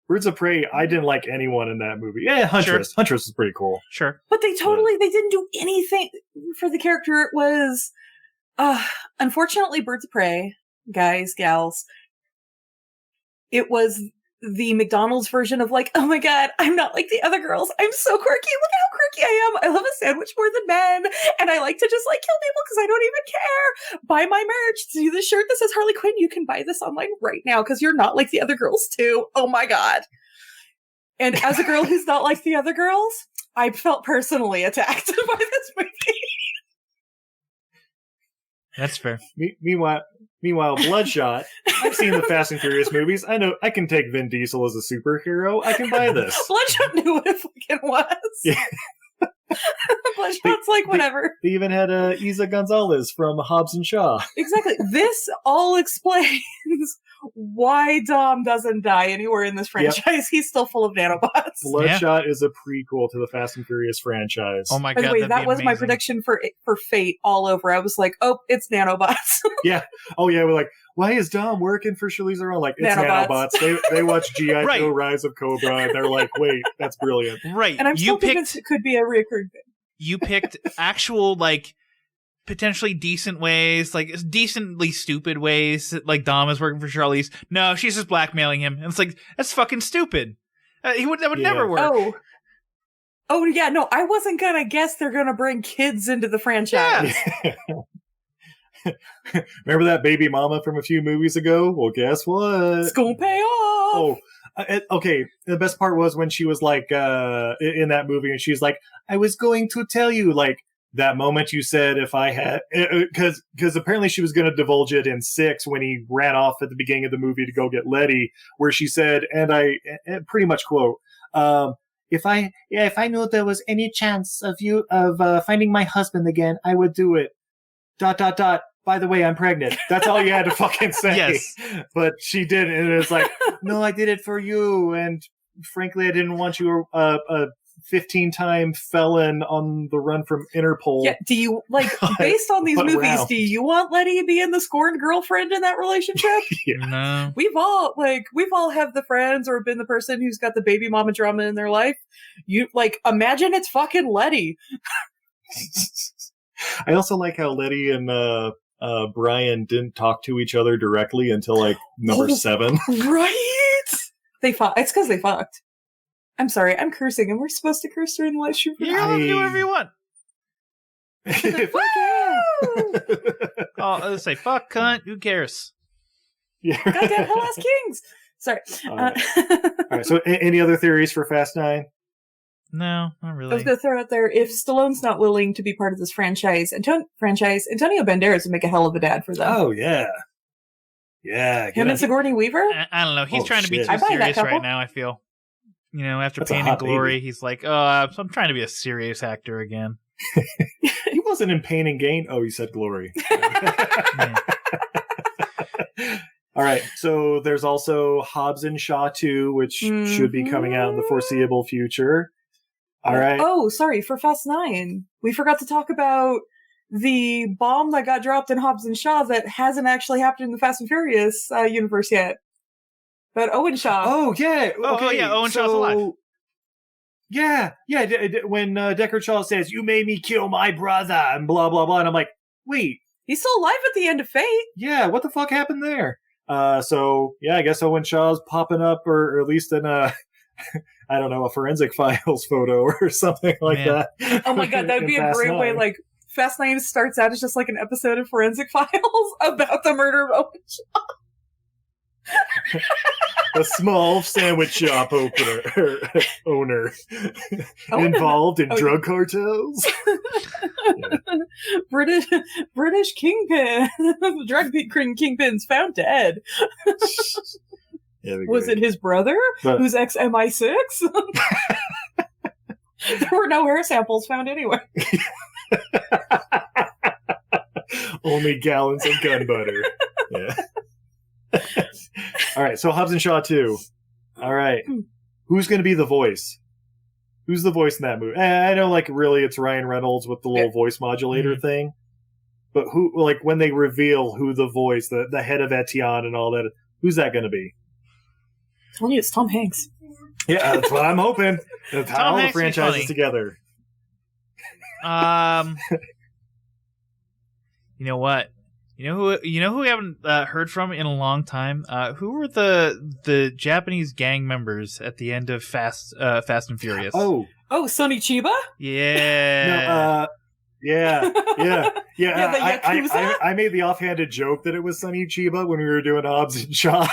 Birds of Prey, I didn't like anyone in that movie. Yeah, Huntress. Sure. Huntress is pretty cool. Sure. But they didn't do anything for the character. It was, unfortunately, Birds of Prey, guys, gals, it was the McDonald's version of like, oh my god, I'm not like the other girls. I'm so quirky. Look at how quirky I am. I love a sandwich more than men. And I like to just like kill people because I don't even care. Buy my merch. See the shirt that says Harley Quinn. You can buy this online right now because you're not like the other girls too. Oh my god. And as a girl who's not like the other girls, I felt personally attacked by this movie. That's fair. Meanwhile, Bloodshot. I've seen the Fast and Furious movies. I know I can take Vin Diesel as a superhero. I can buy this. Bloodshot knew what it fucking was. Yeah. Bloodshot's like whatever. They even had Isa Gonzalez from Hobbs and Shaw. Exactly. This all explains why Dom doesn't die anywhere in this franchise. Yep. He's still full of nanobots. Bloodshot is a prequel to the Fast and Furious franchise. Oh my god! By the way, that was my prediction for Fate all over. I was like, oh, it's nanobots. Yeah. Oh yeah. We're like, why is Dom working for Charlize Theron? Like, it's nanobots. They watch G.I. Joe Rise of Cobra, and they're like, wait, that's brilliant. Right. And I'm still convinced it could be a reoccurring thing. You picked actual, like, potentially decent ways, like decently stupid ways, like Dom is working for Charlize. No, she's just blackmailing him. And it's like, that's fucking stupid. That would never work. Oh yeah, no, I wasn't gonna guess they're gonna bring kids into the franchise. Yeah. Remember that baby mama from a few movies ago? Well, guess what? It's gonna pay off. Okay. The best part was when she was like in that movie, and she's like, "I was going to tell you," like that moment you said, if I had, because apparently she was going to divulge it in 6 when he ran off at the beginning of the movie to go get Letty, where she said, and I pretty much quote, if I knew there was any chance of finding my husband again, I would do it. ... By the way, I'm pregnant. That's all you had to fucking say. Yes. But she did, and it was like, no, I did it for you, and frankly, I didn't want you a 15-time felon on the run from Interpol. Yeah, do you, like, based on these movies, around. do you want Letty to be in the scorned girlfriend in that relationship? Yeah. No. We've all have the friends or been the person who's got the baby mama drama in their life. You, like, imagine it's fucking Letty. I also like how Letty and Brian didn't talk to each other directly until like number 7. Right? They fought. It's because they fucked. I'm sorry, I'm cursing, and we're supposed to curse during the live stream. You're allowed to do whatever you want. Let's say, fuck, cunt, who cares? Yeah. Goddamn Hell-ass Kings! Sorry. All right, so any other theories for Fast 9? No, not really. I was going to throw out there, if Stallone's not willing to be part of this franchise, Antonio Banderas would make a hell of a dad for them. Oh, yeah. Yeah. Him and Sigourney Weaver? I don't know. He's trying to be shit. too I buy that serious couple. right now, I feel. You know, after That's a Pain hot and Glory, baby. he's like, I'm trying to be a serious actor again. He wasn't in Pain and Gain. Oh, he said Glory. Yeah. All right, so there's also Hobbs and Shaw 2, which should be coming out in the foreseeable future. All right. Oh, sorry, for Fast 9. We forgot to talk about the bomb that got dropped in Hobbs and Shaw that hasn't actually happened in the Fast and Furious universe yet. But Owen Shaw. Oh, yeah. Oh, yeah, Owen Shaw's alive. Yeah. When Deckard Shaw says, "You made me kill my brother," and blah, blah, blah, and I'm like, wait. He's still alive at the end of Fate. Yeah, what the fuck happened there? So, yeah, I guess Owen Shaw's popping up, or at least in a, I don't know, a Forensic Files photo or something like that. Oh my god, that would be a great way, like, Fast 9 starts out as just like an episode of Forensic Files about the murder of Owen Shaw. A small sandwich shop owner involved in drug cartels. British kingpin. Drug kingpins found dead. Was it his brother who's ex MI6? There were no hair samples found anyway. Only gallons of gun butter. Yeah. All right, so Hobbs and Shaw 2. All right. Who's going to be the voice? Who's the voice in that movie? I know, like, really it's Ryan Reynolds with the little voice modulator thing. But who, like, when they reveal who the voice, the head of Etienne and all that, who's that going to be? I told you it's Tom Hanks. Yeah, that's what I'm hoping. That's how all the Hanks would be franchises funny. together. You know what? You know who we haven't heard from in a long time? Who were the Japanese gang members at the end of Fast and Furious? Oh, Sonny Chiba? Yeah. Yeah. Yeah, the Yakuza? I made the offhanded joke that it was Sonny Chiba when we were doing Hobbs and Shaw,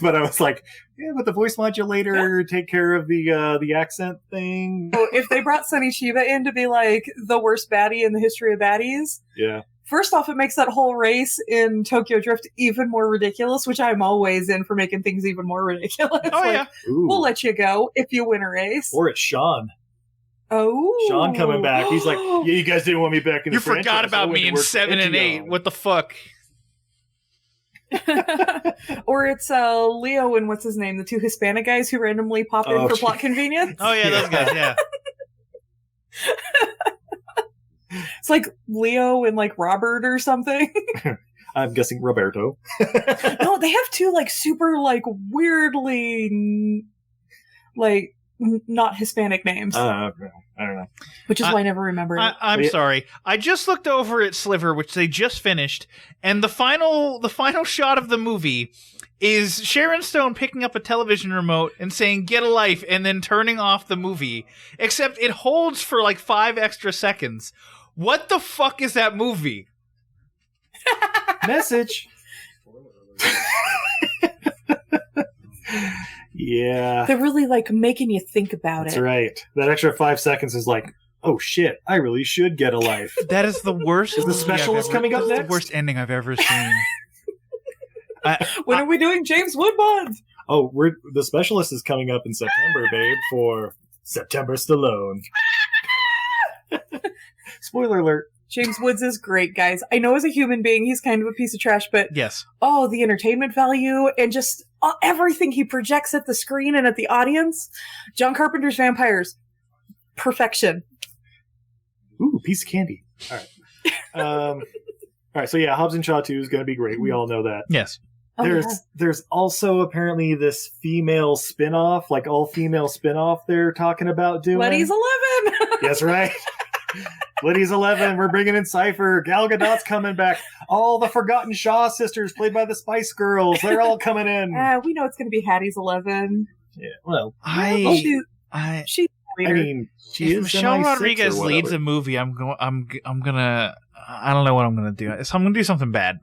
but I was like, yeah, but the voice modulator take care of the accent thing. Well, if they brought Sonny Chiba in to be like the worst baddie in the history of baddies, Yeah. first off, it makes that whole race in Tokyo Drift even more ridiculous, which I'm always in for making things even more ridiculous. Oh, like, yeah. Ooh. we'll let you go if you win a race. Or it's Sean. Oh. Sean coming back. He's like, yeah, you guys didn't want me back in the You franchise. forgot about I went me to in work for 7 and 8. Etienne." What the fuck? Or it's Leo and what's his name? The two Hispanic guys who randomly pop in for plot convenience. Oh, yeah, those guys, yeah. It's like Leo and like Robert or something. I'm guessing Roberto. No, they have two like super like weirdly like not Hispanic names, I don't know. which is why I never remember it. I'm sorry. I just looked over at Sliver, which they just finished, and the final shot of the movie is Sharon Stone picking up a television remote and saying "Get a life," and then turning off the movie. Except it holds for like 5 extra seconds. What the fuck is that movie? Message. Yeah. They're really like making you think about That's it. right. That extra 5 seconds is like, oh shit, I really should get a life. That is the worst. Is the movie specialist I've ever- coming up that's next? The worst ending I've ever seen. When are we doing James Woodbond? Oh, the specialist is coming up in September, babe, for September Stallone. Spoiler alert. James Woods is great, guys. I know as a human being, he's kind of a piece of trash, but Yes. oh, the entertainment value and just everything he projects at the screen and at the audience. John Carpenter's Vampires. Perfection. Ooh, piece of candy. All right. All right, so yeah, Hobbs and Shaw 2 is going to be great. We all know that. Yes. Oh, There's also apparently this female spin-off, like all-female spin-off they're talking about doing. Letty's 11. That's right. Liddy's 11. We're bringing in Cypher. Gal Gadot's coming back. All the forgotten Shaw sisters played by the Spice Girls. They're all coming in. We know it's going to be Hattie's 11. Yeah, well, She's I weird. mean, she if is Michelle MI6 Rodriguez or leads whatever. a movie, I'm gonna. I don't know what I'm gonna do. So I'm gonna do something bad.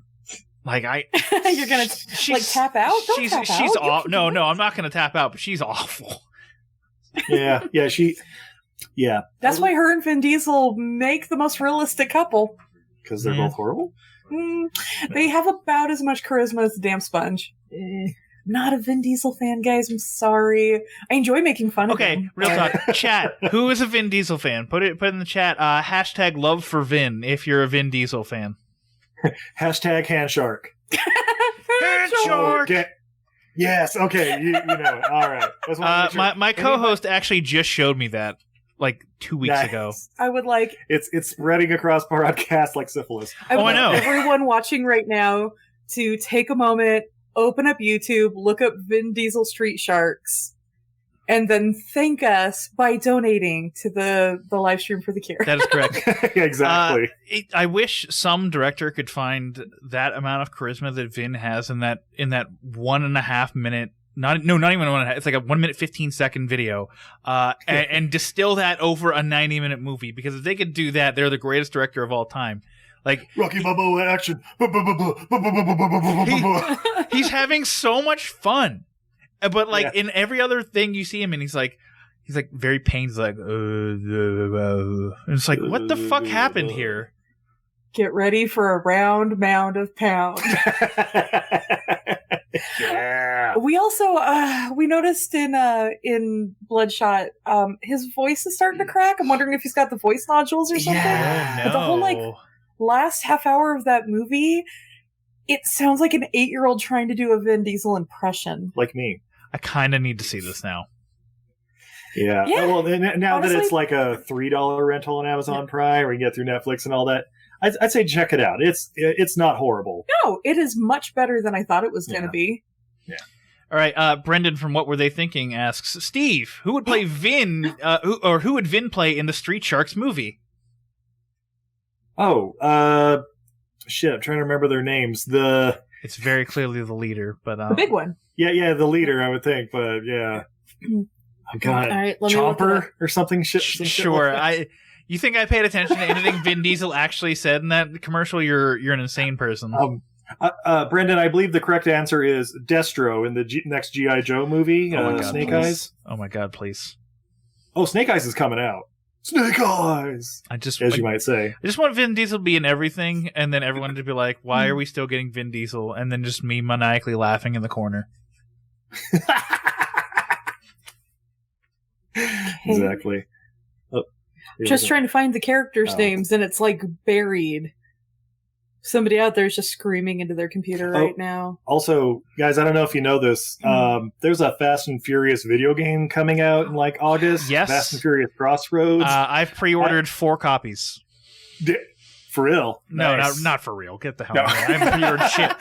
Like You're going to like tap out? Don't she's tap she's out. off. No, I'm not gonna tap out. But she's awful. Yeah. Yeah. That's why her and Vin Diesel make the most realistic couple. Because they're both horrible? They have about as much charisma as the damn sponge. Not a Vin Diesel fan, guys. I'm sorry. I enjoy making fun of Okay, him. real talk. Chat. Who is a Vin Diesel fan? Put it in the chat. Hashtag love for Vin if you're a Vin Diesel fan. Hashtag Handshark. Shark. Okay. Yes, okay. You know it. All right. Just wanna make sure. My co-host actually just showed me that like 2 weeks Nice. ago. I would like It's spreading across broadcast like syphilis. I would I know. like everyone watching right now to take a moment, open up YouTube, look up Vin Diesel Street Sharks, and then thank us by donating to the live stream for the cure. That is correct. Yeah, exactly. I wish some director could find that amount of charisma that Vin has in that 1.5 minute. Not even 1.5. It's like a 1 minute 15-second video, and distill that over a 90-minute movie. Because if they could do that, they're the greatest director of all time. Like Rocky Balboa action. he's having so much fun, but like Yeah. in every other thing you see him, and he's like very pained. He's like, and it's like, what the fuck happened here? Get ready for a round mound of pound. Yeah. We also we noticed in Bloodshot, his voice is starting to crack. I'm wondering if he's got the voice nodules or something. Yeah, But the whole like last half hour of that movie, it sounds like an 8-year-old trying to do a Vin Diesel impression. Like me. I kind of need to see this now. Yeah. Yeah. Well, now Honestly- that it's like a $3 rental on Amazon Prime, or you can get through Netflix and all that, I'd say check it out. It's not horrible. No, it is much better than I thought it was going to be. All right, Brendan from What Were They Thinking asks, Steve, who would play Vin, who would Vin play in the Street Sharks movie? Oh, shit! I'm trying to remember their names. It's very clearly the leader, but The big one. Yeah, the leader, I would think, but yeah. Oh God, All right, let me look it Chomper up. or something. Some shit sure. like that. You think I paid attention to anything Vin Diesel actually said in that commercial? You're an insane person. Brendan, I believe the correct answer is Destro in the next G.I. Joe movie, Oh my God, Snake please. Eyes. Oh my God, please! Oh, Snake Eyes is coming out. Snake Eyes, as you might say. I just want Vin Diesel to be in everything, and then everyone to be like, "Why are we still getting Vin Diesel?" And then just me maniacally laughing in the corner. Exactly. Oh, Just trying to find the characters' names, and it's like buried. Somebody out there is just screaming into their computer right now. Also, guys, I don't know if you know this. There's a Fast and Furious video game coming out in like August. Yes. Fast and Furious Crossroads. I've pre-ordered 4 copies. For real? No, Nice. not for real. Get the hell out of here. I haven't pre-ordered shit.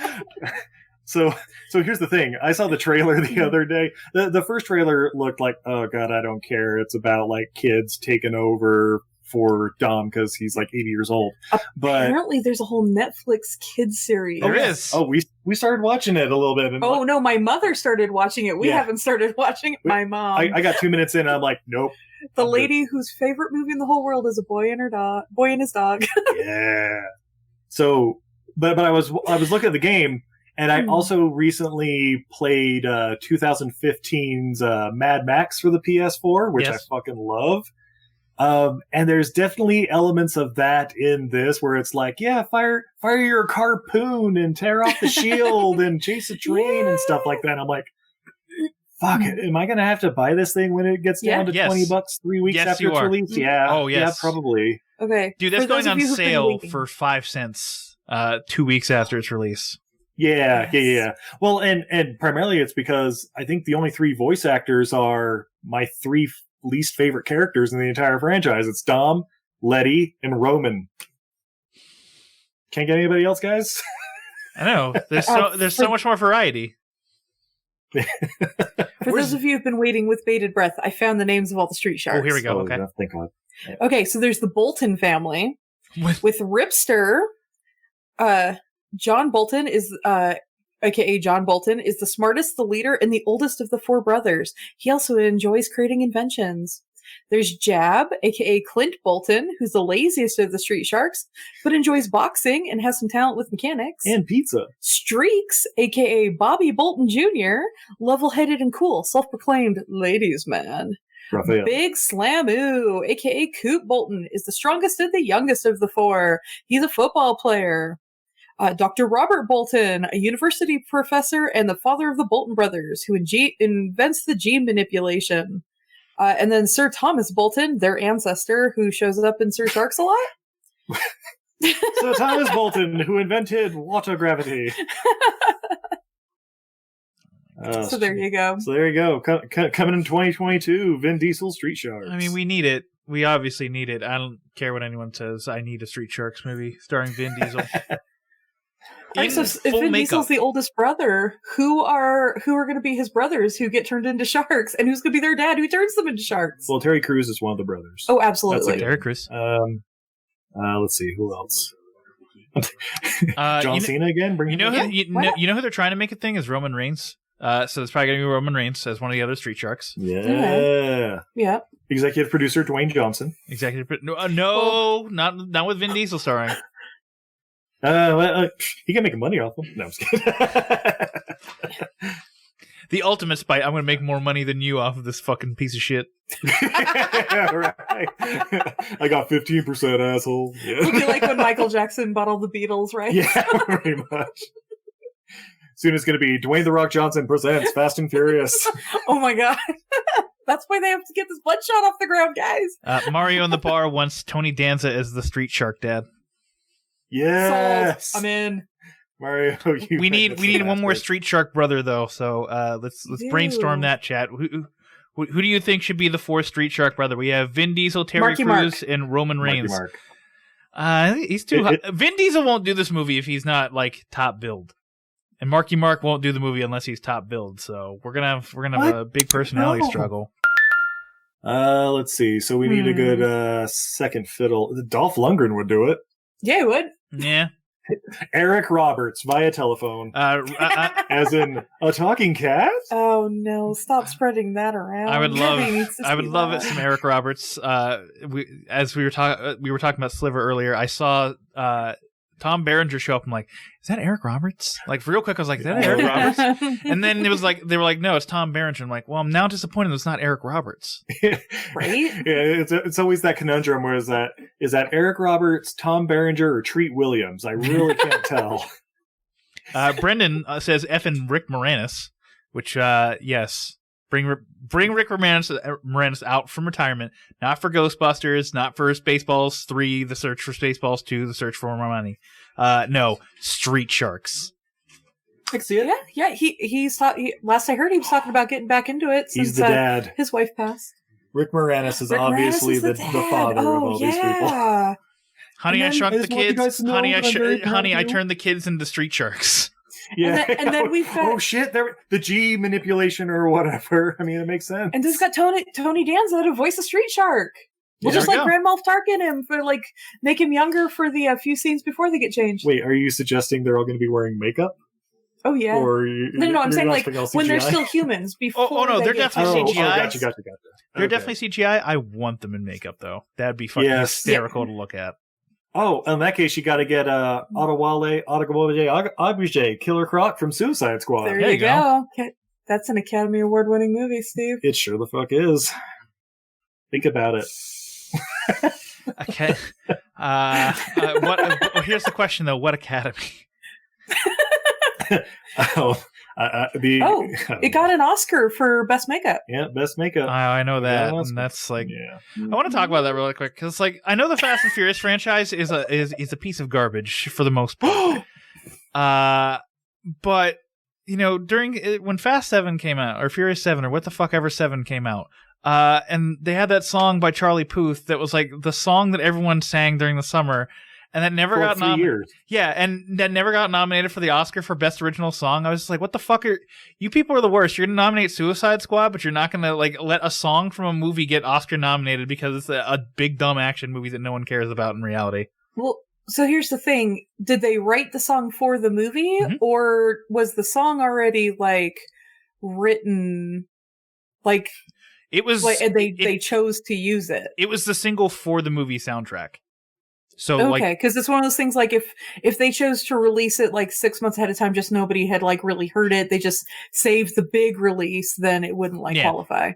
So here's the thing. I saw the trailer the other day. The first trailer looked like, oh god, I don't care. It's about like kids taking over for Dom because he's like 80 years old. But apparently there's a whole Netflix kids series. There is. Oh, we started watching it a little bit. And oh no, my mother started watching it. We haven't started watching it. My mom. I got 2 minutes in and I'm like, nope. The lady whose favorite movie in the whole world is A Boy and His Dog. Yeah. So, but I was looking at the game, and I also recently played 2015's Mad Max for the PS4, which I fucking love. And there's definitely elements of that in this, where it's like, yeah, fire your harpoon and tear off the shield and chase a train and stuff like that. And I'm like, fuck it. Am I going to have to buy this thing when it gets down to $20 3 weeks after it's released? Yeah. Oh, yes. Yeah, probably. Okay. Dude, that's going on sale for 5 cents 2 weeks after its release. Yeah. Well, and primarily it's because I think the only 3 voice actors are my 3 least favorite characters in the entire franchise. It's Dom, Letty, and Roman. Can't get anybody else, guys? I know. There's so much more variety. For those of you who've been waiting with bated breath, I found the names of all the street sharks. Oh, here we go. Okay. Thank God. Okay, so there's the Bolton family with Ripster. John Bolton is, aka John Bolton, is the smartest, the leader, and the oldest of the 4 brothers. He also enjoys creating inventions. There's Jab, aka Clint Bolton, who's the laziest of the street sharks, but enjoys boxing and has some talent with mechanics. And pizza. Streaks, aka Bobby Bolton Jr., level-headed and cool, self-proclaimed ladies' man. Raphael. Big Slamoo, aka Coop Bolton, is the strongest and the youngest of the 4. He's a football player. Dr. Robert Bolton, a university professor and the father of the Bolton brothers, who invents the gene manipulation. And then Sir Thomas Bolton, their ancestor, who shows up in Sir Sharks a lot. Sir Thomas Bolton, who invented water gravity. So there you go. Coming in 2022, Vin Diesel Street Sharks. I mean, we need it. We obviously need it. I don't care what anyone says. I need a Street Sharks movie starring Vin Diesel. So if Vin Diesel's the oldest brother, who are going to be his brothers who get turned into sharks, and who's going to be their dad who turns them into sharks? Well, Terry Crews is one of the brothers. Oh, absolutely. Terry Crews. Let's see who else. John Cena again. You know who they're trying to make a thing is Roman Reigns. So it's probably going to be Roman Reigns as one of the other Street Sharks. Yeah. Executive producer Dwayne Johnson. Not with Vin Diesel starring. He can make money off them. No, I'm just kidding. The ultimate spite. I'm going to make more money than you off of this fucking piece of shit. Right. I got 15%, asshole. Yeah. Would you like when Michael Jackson bought all the Beatles, right? Yeah, pretty much. Soon it's going to be Dwayne The Rock Johnson presents Fast and Furious. Oh my god. That's why they have to get this bloodshot off the ground, guys. Mario in the bar wants Tony Danza as the Street Shark dad. Yes, sold. I'm in. Mario, we need one more Street Shark brother though. So let's brainstorm that, chat. Who do you think should be the 4th Street Shark brother? We have Vin Diesel, Terry Crews, and Roman Reigns. He's too hot. Vin Diesel won't do this movie if he's not like top build, and Marky Mark won't do the movie unless he's top build. So we're gonna have a big personality struggle. Let's see. So we need a good second fiddle. Dolph Lundgren would do it. Yeah, he would. Yeah. Eric Roberts via telephone. As in a talking cat? Oh no, stop spreading that around. I would love it some Eric Roberts. We were talking about Sliver earlier. I saw Tom Berenger show up. I'm like, is that Eric Roberts? Like, real quick, I was like, is that Eric Roberts? And then it was like, they were like, no, it's Tom Berenger. I'm like, well, I'm now disappointed it's not Eric Roberts. Right? Yeah, it's always that conundrum where is that Eric Roberts, Tom Berenger, or Treat Williams? I really can't tell. Brendan says effing Rick Moranis, which, yes. Bring Rick Moranis out from retirement, not for Ghostbusters, not for Spaceballs 3, The Search for Spaceballs 2, The Search for More Money. No, Street Sharks. I can see it. Yeah. Last I heard, he was talking about getting back into it. Since, he's the dad. His wife passed. Rick Moranis is obviously the father of all these people. Honey, I Shrunk the Kids. Honey, I turned the kids into Street Sharks. Yeah. And then we've got... Oh, shit. The G manipulation or whatever. I mean, it makes sense. And this got Tony Danza to voice a Street Shark. We'll just Grand Moff Tarkin him for make him younger for the few scenes before they get changed. Wait, are you suggesting they're all going to be wearing makeup? Oh yeah. Or no, I'm saying when they're still humans before. Oh no, they're definitely CGI. Gotcha. They're definitely CGI. I want them in makeup though. That'd be fucking hysterical to look at. Oh, in that case, you got to get Adewale Agbuje, Killer Croc from Suicide Squad. There you go. That's an Academy Award-winning movie, Steve. It sure the fuck is. Think about it. Okay. Here's the question though: what Academy? It got an Oscar for Best Makeup. Yeah, Best Makeup. I know that, and that's I want to talk about that really quick because, I know the Fast and Furious franchise is a piece of garbage for the most part. But when Fast 7 came out, or Furious 7, or what the fuck ever 7 came out, and they had that song by Charlie Puth that was the song that everyone sang during the summer. And that never got nominated. Yeah, and that never got nominated for the Oscar for Best Original Song. I was just like, what the fuck you people are the worst. You're gonna nominate Suicide Squad, but you're not gonna let a song from a movie get Oscar nominated because it's a big dumb action movie that no one cares about in reality. Well, so here's the thing. Did they write the song for the movie? Mm-hmm. Or was the song already written it was they chose to use it? It was the single for the movie soundtrack. So okay, because it's one of those things if they chose to release it 6 months ahead of time, just nobody had really heard it, they just saved the big release, then it wouldn't qualify.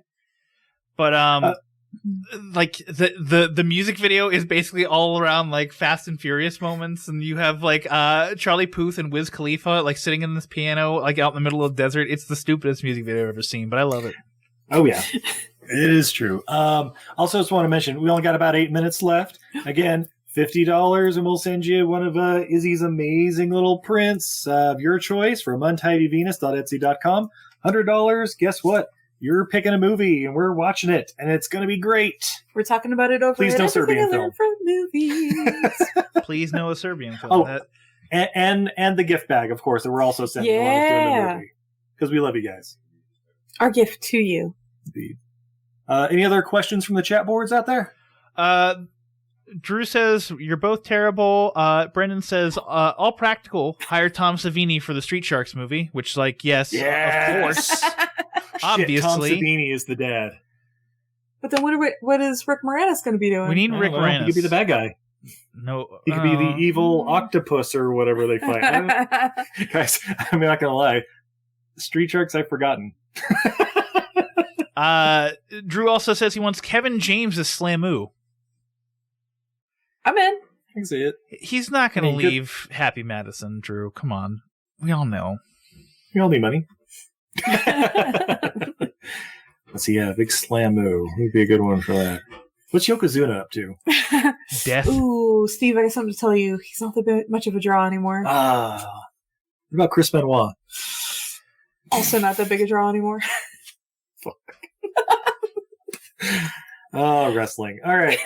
But the music video is basically all around Fast and Furious moments, and you have Charlie Puth and Wiz Khalifa sitting in this piano out in the middle of the desert. It's the stupidest music video I've ever seen, but I love it. Oh yeah, it is true. Also, just want to mention we only got about 8 minutes left. Again. $50 and we'll send you one of Izzy's amazing little prints of your choice from untidyvenus.etsy.com. $100, guess what? You're picking a movie and we're watching it and it's going to be great. We're talking about it over Please no Serbian film. From movies. Please no a Serbian film. Oh, and the gift bag, of course, that we're also sending along to the movie. Because we love you guys. Our gift to you. Indeed. Any other questions from the chat boards out there? Drew says, you're both terrible. Brendan says, all practical, hire Tom Savini for the Street Sharks movie, which, yes, of course. Obviously. Tom Savini is the dad. But then what is Rick Moranis going to be doing? We need Rick Moranis. He could be the bad guy. No. He could be the evil octopus or whatever they fight. Guys, I'm not going to lie. Street Sharks, I've forgotten. Drew also says he wants Kevin James as Slamoo. I'm in. I can see it. He's not going to leave Happy Madison, Drew. Come on. We all know. We all need money. Let's see. Yeah, big Slamoo. Would be a good one for that. What's Yokozuna up to? Death. Ooh, Steve, I got something to tell you. He's not that much of a draw anymore. What about Chris Benoit? Also not that big a draw anymore. Fuck. Wrestling. All right.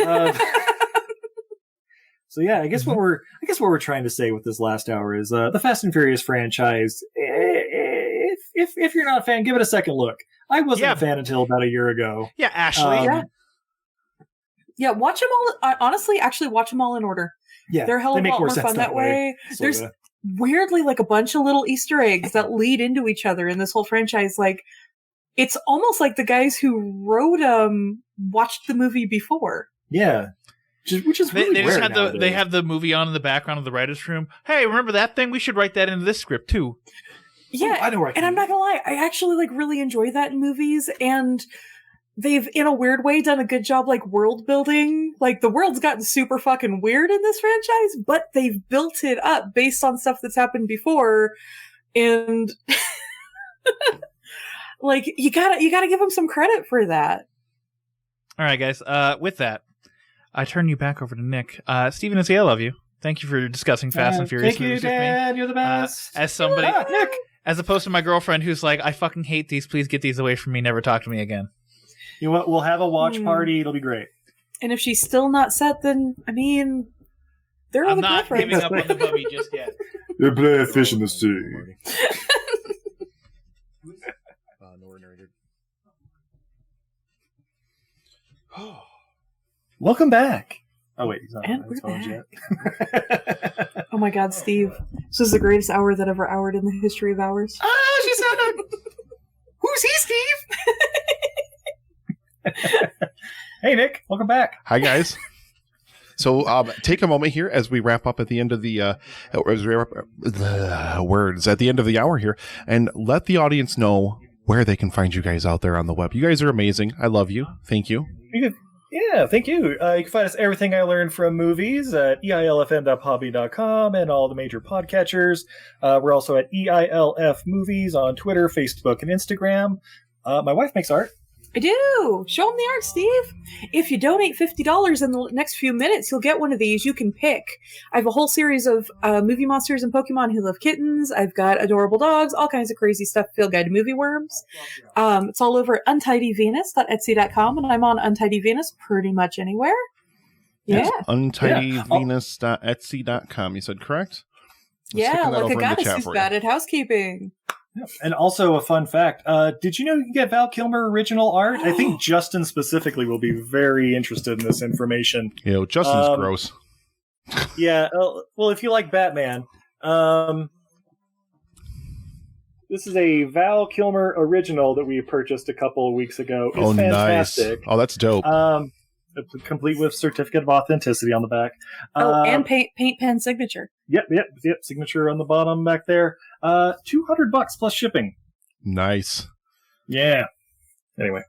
So yeah, I guess what we're trying to say with this last hour is the Fast and Furious franchise. If you're not a fan, give it a second look. I wasn't a fan until about a year ago. Yeah, Ashley. Yeah, watch them all. Honestly, actually, watch them all in order. Yeah, they're a hell of a lot more fun that way. There's weirdly a bunch of little Easter eggs that lead into each other in this whole franchise. It's almost like the guys who wrote watched the movie before. Yeah. Which is really weird. They have the movie on in the background of the writer's room. Hey, remember that thing? We should write that into this script too. Yeah, I know. And I'm not gonna lie, I actually really enjoy that in movies, and they've in a weird way done a good job world building. The world's gotten super fucking weird in this franchise, but they've built it up based on stuff that's happened before, and you gotta give them some credit for that. All right, guys. With that, I turn you back over to Nick. Stephen Izzy, I love you. Thank you for discussing Fast and Furious movies with me. Dad. You're the best. As somebody, Nick. As opposed to my girlfriend who's like, I fucking hate these. Please get these away from me. Never talk to me again. You know what? We'll have a watch party. It'll be great. And if she's still not set, then they're I'm the not preference. giving up on the movie just yet. They play fish in the sea. Welcome back. Oh wait, he's not And on his we're phone back. yet. Oh my god, Steve. This is the greatest hour that ever houred in the history of hours. Ah, she sounded. Who's he, Steve? Hey, Nick. Welcome back. Hi, guys. So take a moment here as we wrap up at the end of the words at the end of the hour here, and let the audience know where they can find you guys out there on the web. You guys are amazing. I love you. Thank you. Yeah, thank you. You can find us everything I learned from movies at eilfm.hobby.com and all the major podcatchers. We're also at EILF Movies on Twitter, Facebook, and Instagram. My wife makes art. I do! Show them the art, Steve! If you donate $50 in the next few minutes, you'll get one of these you can pick. I have a whole series of movie monsters and Pokemon who love kittens. I've got adorable dogs, all kinds of crazy stuff, Field Guide to Movie Worms. It's all over at untidyvenus.etsy.com, and I'm on Untidy Venus pretty much anywhere. Yeah. Untidyvenus.etsy.com, you said, correct? Yeah, like a goddess who's bad at housekeeping. And also a fun fact, did you know you can get Val Kilmer original art? I think Justin specifically will be very interested in this information. You know, Justin's gross. Yeah, well, if you like Batman, this is a Val Kilmer original that we purchased a couple of weeks ago. It's fantastic. Nice. Oh, that's dope. Complete with certificate of authenticity on the back. And paint pen signature. Yep. Signature on the bottom back there. $200 plus shipping. Nice. Yeah. Anyway.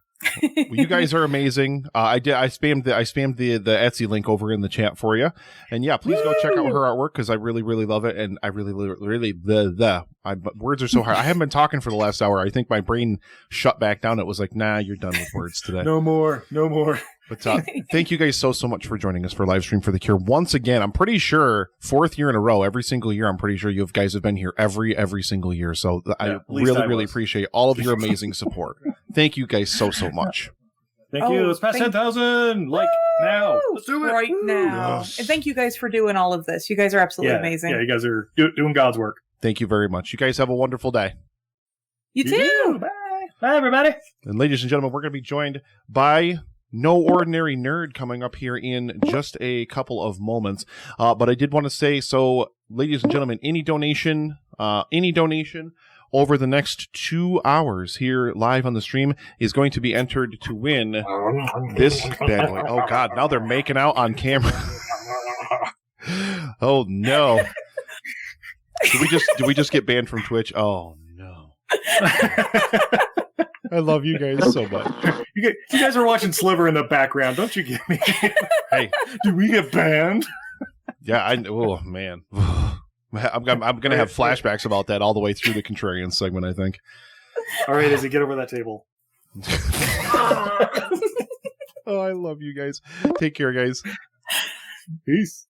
Well, you guys are amazing. I spammed the Etsy link over in the chat for you, and yeah, please go check out her artwork because I really love it, and I really words are so hard. I haven't been talking for the last hour. I think my brain shut back down. It was like, nah, you're done with words today. No more. But thank you guys so much for joining us for Livestream for the Cure once again. I'm pretty sure 4th year in a row, every single year. I'm pretty sure you guys have been here every single year. So I really appreciate all of your amazing support. Thank you guys so much. Thank you. Let's pass 10,000. Like now. Let's do it right now. Yes. And thank you guys for doing all of this. You guys are absolutely amazing. Yeah, you guys are doing God's work. Thank you very much. You guys have a wonderful day. You too. Bye. Bye, everybody. And ladies and gentlemen, we're going to be joined by No Ordinary Nerd coming up here in just a couple of moments. But I did want to say, so ladies and gentlemen, any donation over the next 2 hours here live on the stream is going to be entered to win this bad boy. Oh God, now they're making out on camera. Oh no. Did we just get banned from Twitch? Oh no. I love you guys so much. You guys are watching Sliver in the background, don't you get me? Hey, did we get banned? Yeah, oh man. I'm gonna have flashbacks about that all the way through the Contrarian segment, I think. All right, Izzy, get over that table. Oh, I love you guys. Take care, guys. Peace.